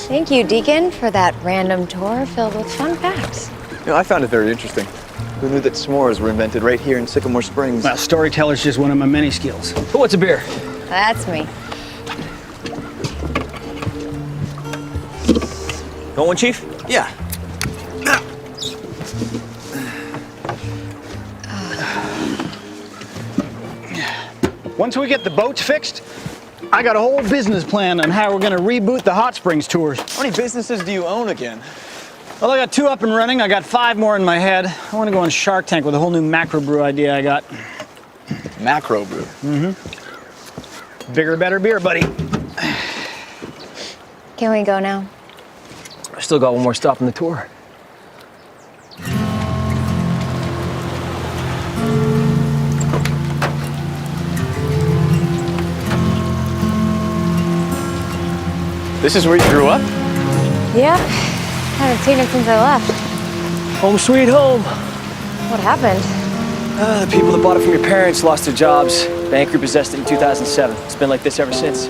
Thank you, Deacon, for that random tour filled with fun facts. You know, I found it very interesting. Who knew that s'mores were invented right here in Sycamore Springs? Well, storyteller's just one of my many skills. Who wants a beer? That's me. Want one, Chief? Yeah. Once we get the boats fixed, I got a whole business plan on how we're gonna reboot the hot springs tours. How many businesses do you own again? Well, I got 2 up and running. I got 5 more in my head. I want to go on Shark Tank with a whole new macro brew idea I got. Macro brew. Mm-hmm. Bigger, better beer, buddy. Can we go now? I still got one more stop on the tour. This is where you grew up? Yeah. Haven't seen him since I left. Home sweet home. What happened? The people that bought it from your parents lost their jobs. Bank repossessed it in 2007. It's been like this ever since.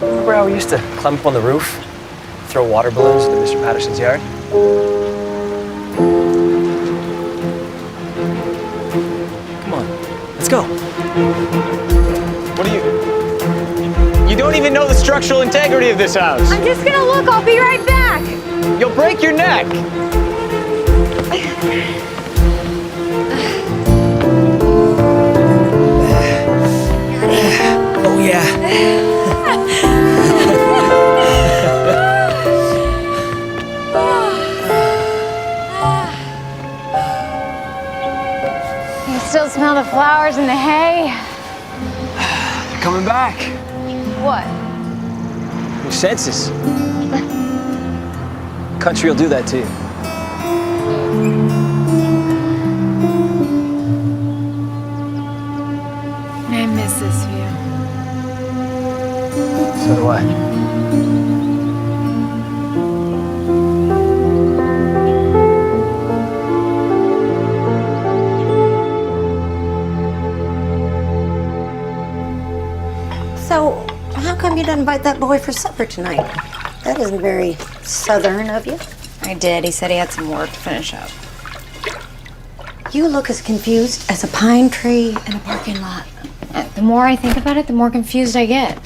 Remember how we used to climb up on the roof, throw water balloons into Mr. Patterson's yard? Come on, let's go. What are you... You don't even know the structural integrity of this house. I'm just gonna look. I'll be right back. You'll break your neck. Oh, yeah. You still smell the flowers and the hay? They're coming back. What? Your senses. Country will do that to you. I miss this view. So do I. So, how come you didn't invite that boy for supper tonight? That isn't very southern of you. I did. He said he had some work to finish up. You look as confused as a pine tree in a parking lot. The more I think about it, the more confused I get.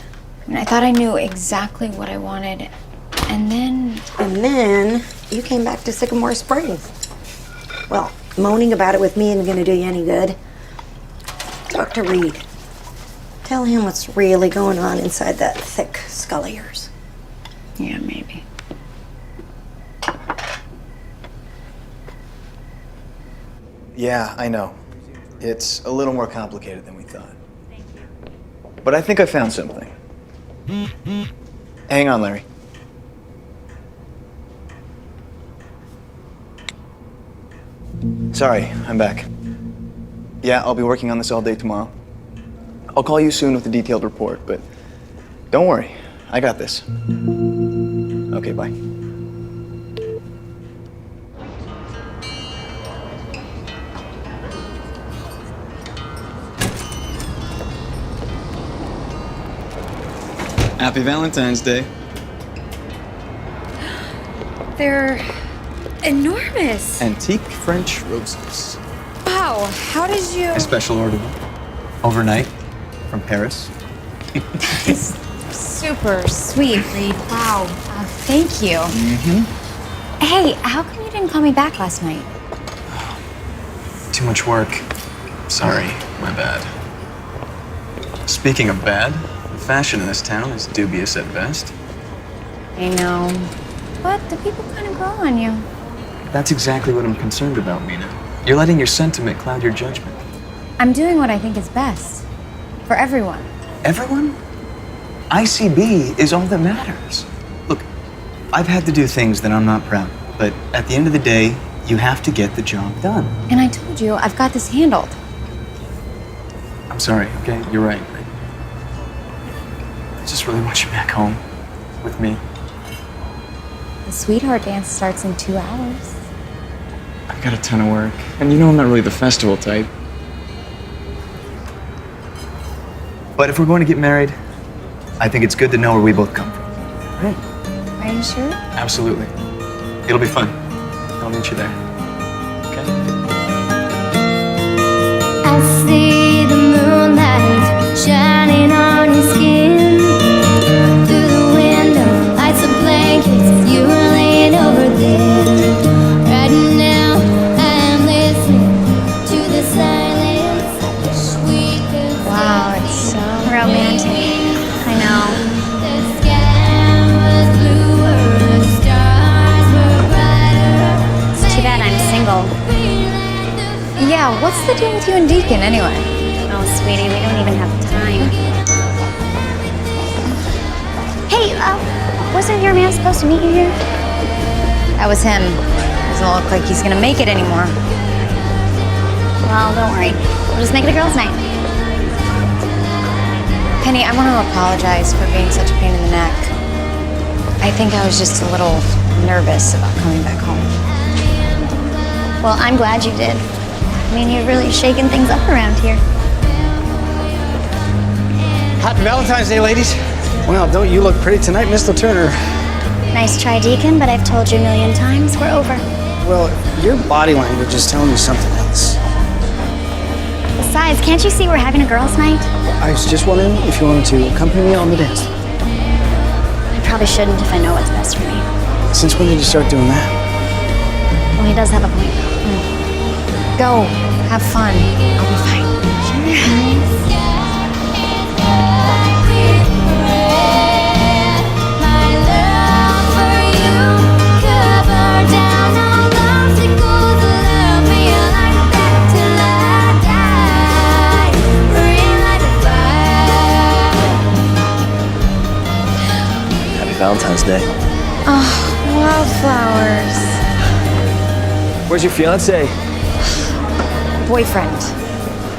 I thought I knew exactly what I wanted, and then... And then you came back to Sycamore Springs. Well, moaning about it with me isn't going to do you any good. Talk to Reed. Tell him what's really going on inside that thick skull of yours. Yeah, maybe. Yeah, I know. It's a little more complicated than we thought. But I think I found something. Hang on, Larry. Sorry, I'm back. Yeah, I'll be working on this all day tomorrow. I'll call you soon with a detailed report, but don't worry, I got this. Okay, bye. Happy Valentine's Day. They're enormous. Antique French roses. Wow, how did you? A special order. Overnight from Paris. Super sweet, Reed. Wow. Thank you. Mm-hmm. Hey, how come you didn't call me back last night? Too much work. Sorry, my bad. Speaking of bad, the fashion in this town is dubious at best. I know. But the people kind of grow on you. That's exactly what I'm concerned about, Mina. You're letting your sentiment cloud your judgment. I'm doing what I think is best. For everyone. Everyone? ICB is all that matters. Look, I've had to do things that I'm not proud of, but at the end of the day, you have to get the job done. And I told you, I've got this handled. I'm sorry, okay? You're right. I just really want you back home with me. The sweetheart dance starts in 2 hours. I've got a ton of work, and you know I'm not really the festival type. But if we're going to get married, I think it's good to know where we both come from. Right? Are you sure? Absolutely. It'll be fun. I'll meet you there. Okay? I see the moonlight shining on your skin. Through the window, lights of blankets, you were laying over there. Right now, I am listening to the silence. Sweet. Wow, it's so romantic. I know. The sky was bluer, the stars were brighter. It's too bad I'm single. Yeah, what's the deal with you and Deacon anyway? Oh, sweetie, we don't even have time. Hey, wasn't your man supposed to meet you here? That was him. Doesn't look like he's gonna make it anymore. Well, don't worry. We'll just make it a girls' night. Penny, I want to apologize for being such a pain in the neck. I think I was just a little nervous about coming back home. Well, I'm glad you did. I mean, you're really shaking things up around here. Happy Valentine's Day, ladies. Well, don't you look pretty tonight, Mr. Turner? Nice try, Deacon, but I've told you a million times, we're over. Well, your body language is telling me something else. Besides, can't you see we're having a girls' night? I was just wondering if you wanted to accompany me on the dance floor. I probably shouldn't if I know what's best for me. Since when did you start doing that? Well, he does have a point. Go, have fun. I'll be fine. Valentine's Day. Oh, wildflowers. Where's your fiance? Boyfriend.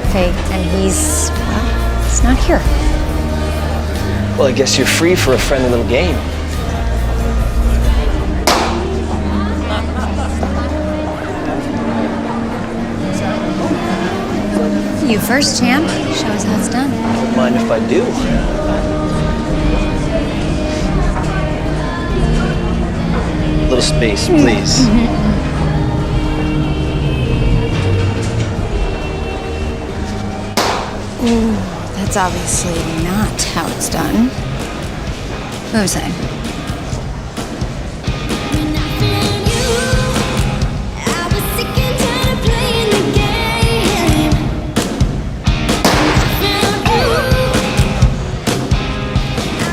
Okay, and he's not here. Well, I guess you're free for a friendly little game. You first, champ. Show us how it's done. Don't mind if I do. A little space, please. Ooh, that's obviously not how it's done. What was I?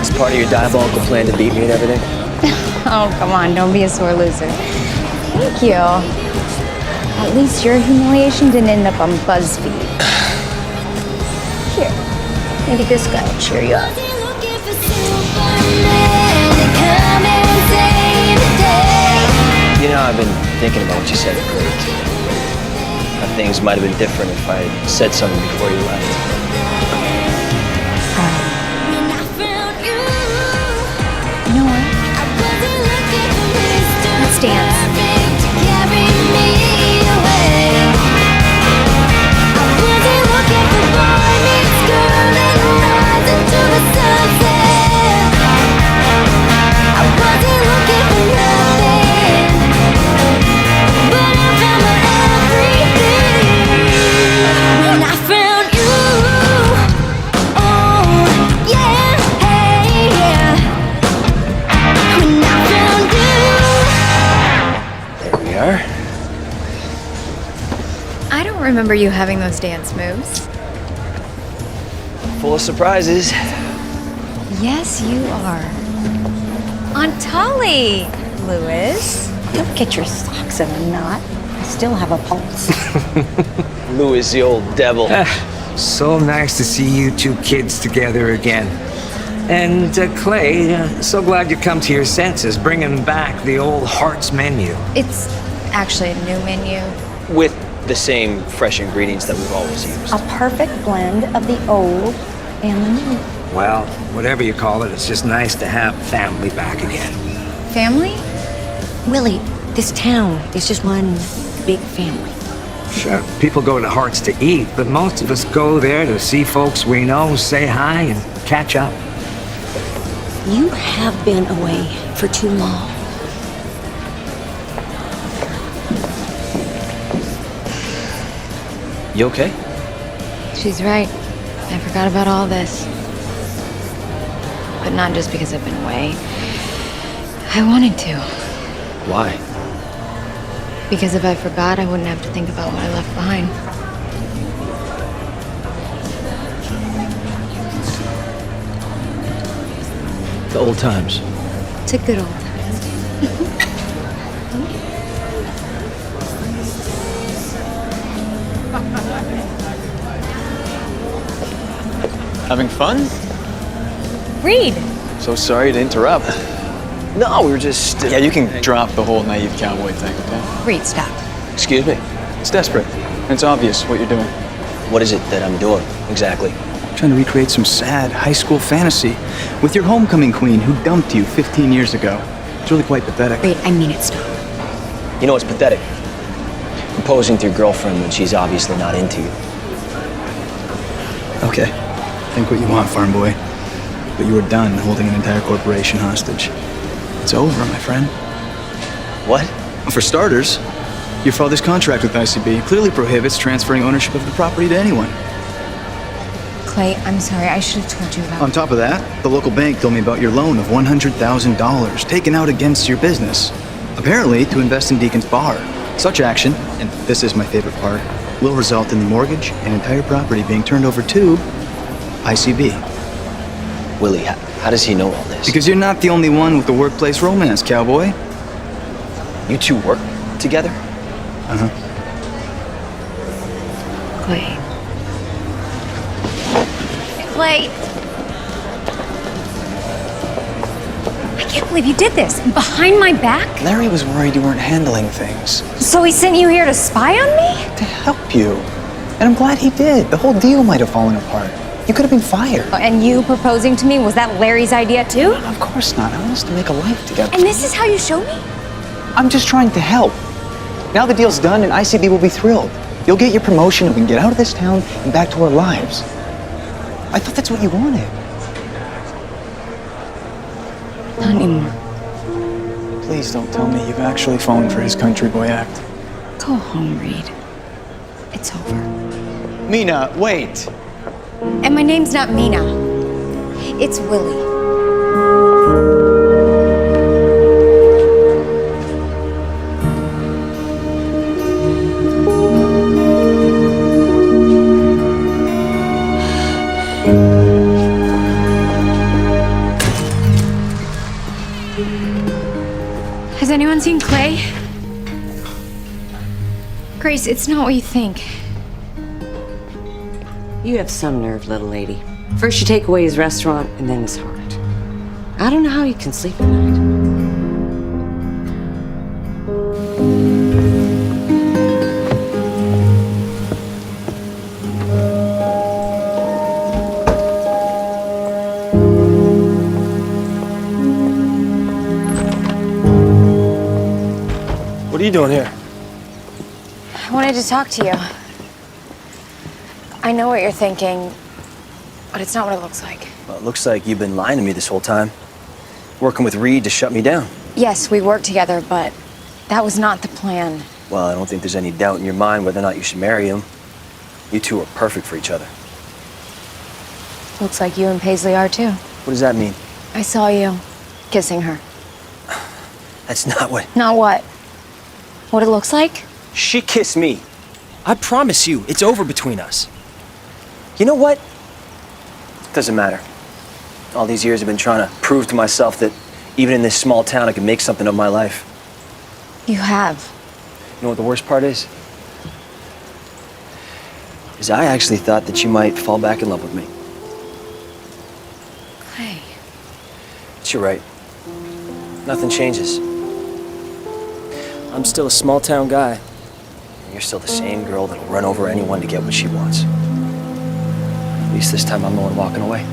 It's part of your diabolical plan to beat me and everything? Oh, come on, don't be a sore loser. Thank you. At least your humiliation didn't end up on BuzzFeed. Here, maybe this guy will cheer you up. things might have been different if I had said something before you left. You know what? Let's dance. I don't remember you having those dance moves. Full of surprises. Yes, you are. Aunt Tolly, Louis. Don't get your socks in a knot. I still have a pulse. Louis, the old devil. So nice to see you two kids together again. And Clay, so glad you come to your senses, bringing back the old Hearts menu. It's actually a new menu. With the same fresh ingredients that we've always used. A perfect blend of the old and the new. Well, whatever you call it, it's just nice to have family back again. Family? Willie, this town is just one big family. Sure, people go to Hearts to eat, but most of us go there to see folks we know, say hi, and catch up. You have been away for too long. You okay? She's right. I forgot about all this. But not just because I've been away. I wanted to. Why? Because if I forgot, I wouldn't have to think about what I left behind. The old times. To good old times. Having fun? Read. So sorry to interrupt. No, we were just... Yeah, you can drop the whole naive cowboy thing, okay? Read, stop. Excuse me? It's desperate. And it's obvious what you're doing. What is it that I'm doing, exactly? Trying to recreate some sad high school fantasy with your homecoming queen who dumped you 15 years ago. It's really quite pathetic. Wait, I mean it, stop. You know what's pathetic? Proposing to your girlfriend when she's obviously not into you. Okay. Think what you want, farm boy. But you are done holding an entire corporation hostage. It's over, my friend. What? For starters, your father's contract with ICB clearly prohibits transferring ownership of the property to anyone. Clay, I'm sorry. I should have told you about On top of that, the local bank told me about your loan of $100,000 taken out against your business, apparently to invest in Deacon's bar. Such action, and this is my favorite part, will result in the mortgage and entire property being turned over to ICB. Willie, how does he know all this? Because you're not the only one with the workplace romance, cowboy. You two work together? Uh-huh. Clay. Clay. I can't believe you did this. Behind my back? Larry was worried you weren't handling things. So he sent you here to spy on me? To help you. And I'm glad he did. The whole deal might have fallen apart. You could have been fired. And you proposing to me, was that Larry's idea too? Of course not. I want us to make a life together. And this is how you show me? I'm just trying to help. Now the deal's done and ICB will be thrilled. You'll get your promotion and we can get out of this town and back to our lives. I thought that's what you wanted. Not anymore. Please don't tell me you've actually fallen for his country boy act. Go home, Reed. It's over. Mina, wait. And my name's not Mina. It's Willie. Has anyone seen Clay? Grace, it's not what you think. You have some nerve, little lady. First you take away his restaurant, and then his heart. I don't know how you can sleep at night. What are you doing here? I wanted to talk to you. I know what you're thinking, but it's not what it looks like. Well, it looks like you've been lying to me this whole time. Working with Reed to shut me down. Yes, we worked together, but that was not the plan. Well, I don't think there's any doubt in your mind whether or not you should marry him. You two are perfect for each other. Looks like you and Paisley are too. What does that mean? I saw you kissing her. That's not what... Not what? What it looks like? She kissed me. I promise you, it's over between us. You know what? Doesn't matter. All these years I've been trying to prove to myself that even in this small town I can make something of my life. You have. You know what the worst part is? Is I actually thought that you might fall back in love with me. Hey. But you're right. Nothing changes. I'm still a small town guy. And you're still the same girl that'll run over anyone to get what she wants. At least this time I'm the one walking away.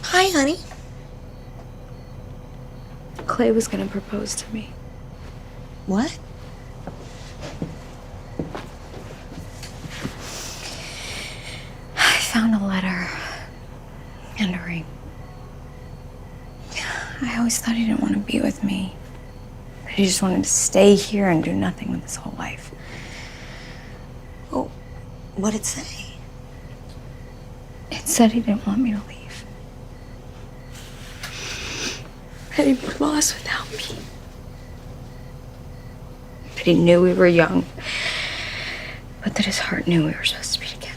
Hi, honey. Clay was gonna propose to me. What? I found a letter and a ring. I always thought he didn't want to be with me. That he just wanted to stay here and do nothing with his whole life. Oh, what'd it say? It said he didn't want me to leave. That he'd be lost without me. That he knew we were young, but that his heart knew we were supposed to be together.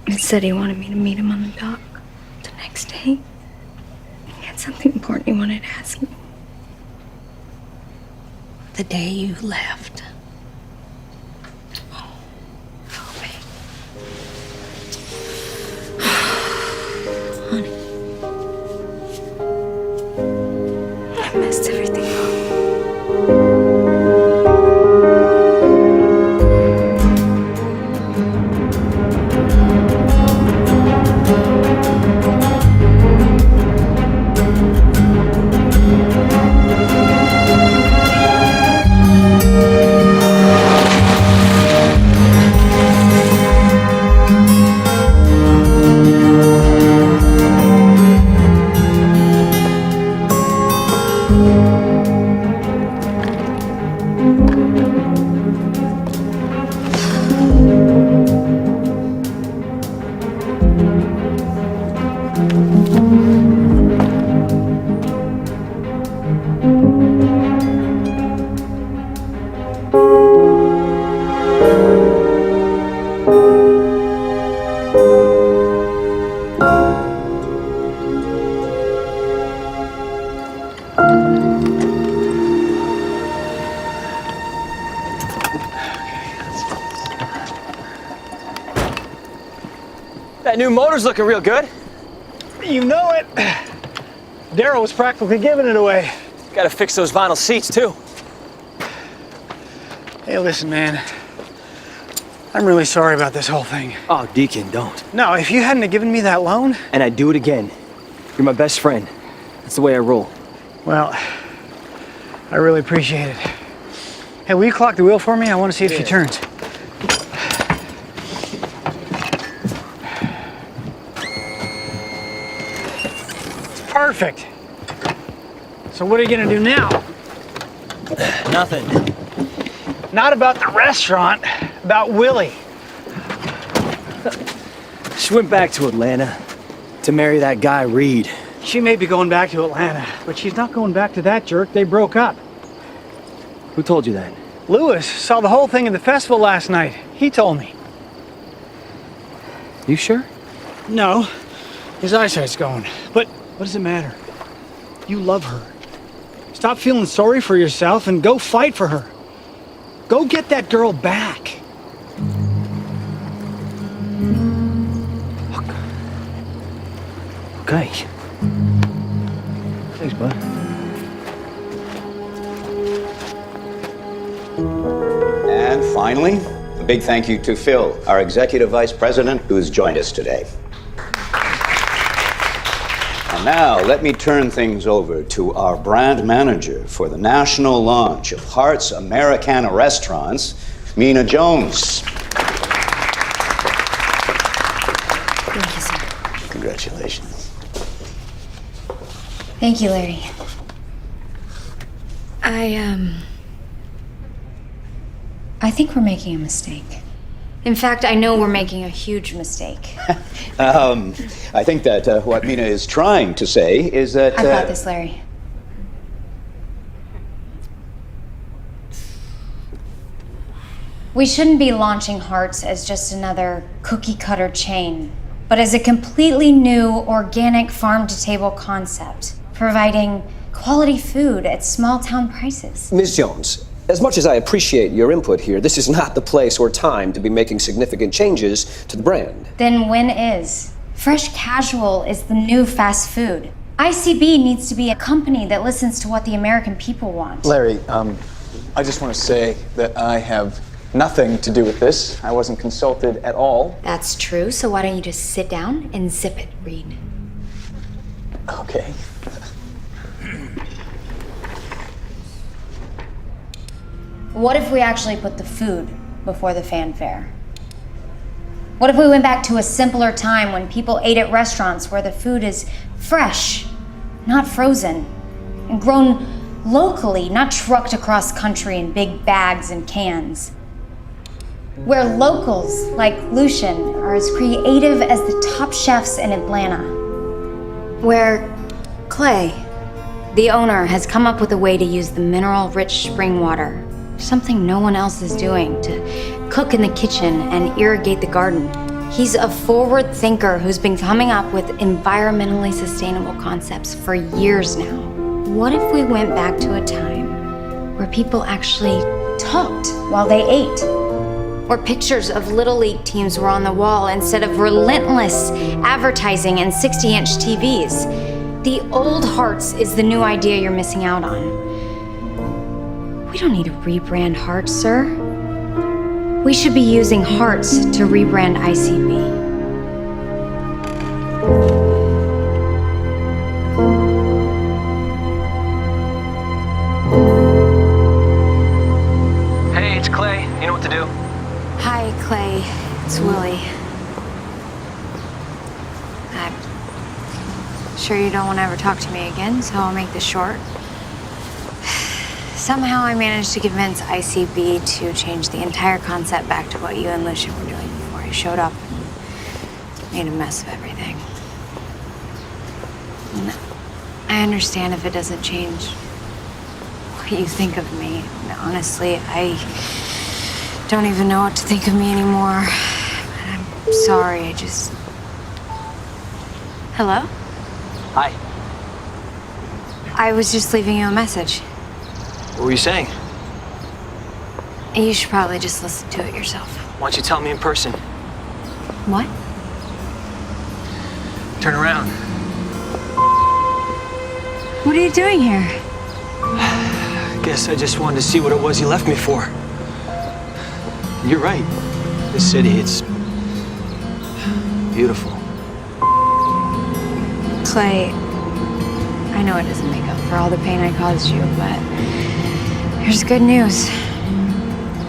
It said he wanted me to meet him on the dock the next day. He had something important he wanted to ask me. The day you left. I messed everything up. That new motor's looking real good. You know it. Daryl was practically giving it away. Gotta fix those vinyl seats, too. Hey, listen, man. I'm really sorry about this whole thing. Oh, Deacon, don't. No, if you hadn't have given me that loan... And I'd do it again. You're my best friend. That's the way I roll. Well, I really appreciate it. Hey, will you clock the wheel for me? I want to see if she turns. It's perfect. So what are you going to do now? Nothing. Not about the restaurant, about Willie. She went back to Atlanta to marry that guy, Reed. She may be going back to Atlanta, but she's not going back to that jerk. They broke up. Who told you that? Lewis saw the whole thing at the festival last night. He told me. You sure? No, his eyesight's going. But what does it matter? You love her. Stop feeling sorry for yourself and go fight for her. Go get that girl back. Okay. Thanks, bud. And finally, a big thank you to Phil, our Executive Vice President, who's joined us today. And now, let me turn things over to our brand manager for the national launch of Hart's Americana Restaurants, Mina Jones. Thank you, sir. Congratulations. Thank you, Larry. I think we're making a mistake. In fact, I know we're making a huge mistake. I think that what Mina is trying to say is that... I got this, Larry. We shouldn't be launching Hart's as just another cookie-cutter chain, but as a completely new, organic, farm-to-table concept, providing quality food at small-town prices. Ms. Jones, as much as I appreciate your input here, this is not the place or time to be making significant changes to the brand. Then when is? Fresh casual is the new fast food. ICB needs to be a company that listens to what the American people want. Larry, I just want to say that I have nothing to do with this. I wasn't consulted at all. That's true, so why don't you just sit down and zip it, Reed? Okay. What if we actually put the food before the fanfare? What if we went back to a simpler time when people ate at restaurants where the food is fresh, not frozen, and grown locally, not trucked across country in big bags and cans? Where locals like Lucian are as creative as the top chefs in Atlanta. Where Clay, the owner, has come up with a way to use the mineral-rich spring water, something no one else is doing, to cook in the kitchen and irrigate the garden. He's a forward thinker who's been coming up with environmentally sustainable concepts for years now. What if we went back to a time where people actually talked while they ate? Where pictures of Little League teams were on the wall instead of relentless advertising and 60-inch TVs. The old Hart's is the new idea you're missing out on. We don't need to rebrand Hart's, sir. We should be using Hart's to rebrand ICB. Hey, it's Clay. You know what to do. Hi, Clay. It's Willie. I'm sure you don't want to ever talk to me again, so I'll make this short. Somehow I managed to convince ICB to change the entire concept back to what you and Lucian were doing before I showed up and made a mess of everything. And I understand if it doesn't change what you think of me. And honestly, I don't even know what to think of me anymore. And I'm sorry, I just... Hello? Hi. I was just leaving you a message. What were you saying? You should probably just listen to it yourself. Why don't you tell me in person? What? Turn around. What are you doing here? Guess I just wanted to see what it was you left me for. You're right. This city, it's beautiful. Clay, I know it doesn't make up for all the pain I caused you, but here's good news.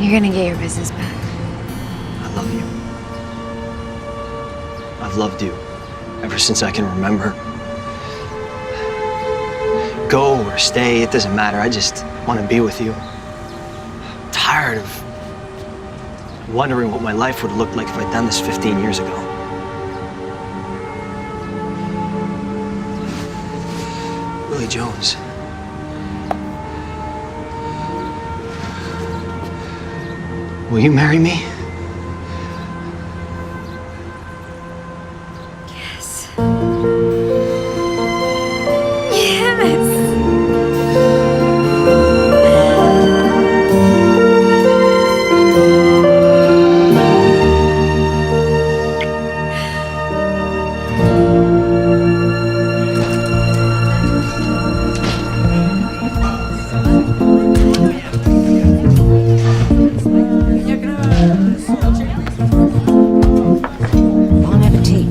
You're gonna get your business back. I love you. I've loved you ever since I can remember. Go or stay, it doesn't matter. I just want to be with you. I'm tired of wondering what my life would have looked like if I'd done this 15 years ago. Willie Jones. Will you marry me? Yes. Bon appetit.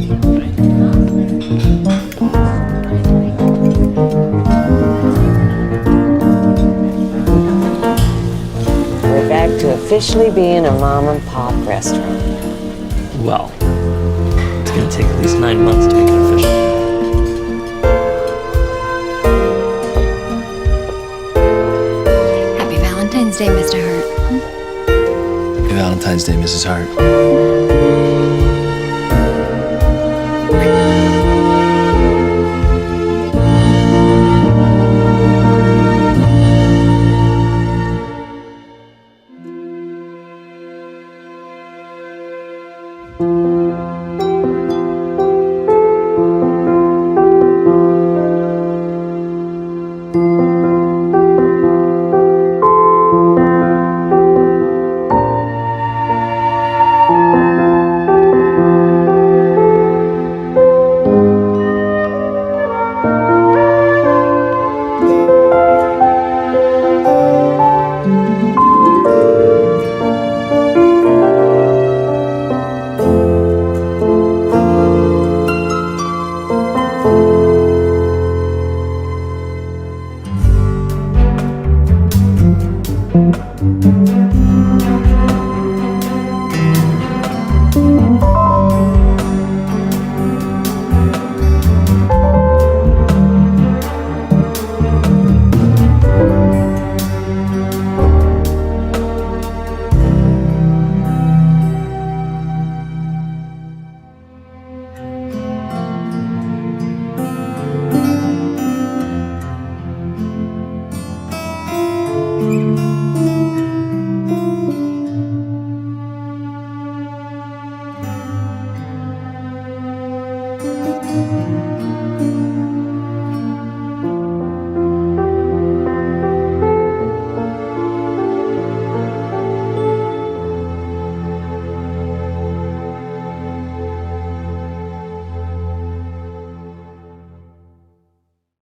We're back to officially being a mom and pop restaurant. Well, it's gonna take at least 9 months to make it official. Happy Valentine's Day, Mr. Hurt. Happy Valentine's Day, Mrs. Hart.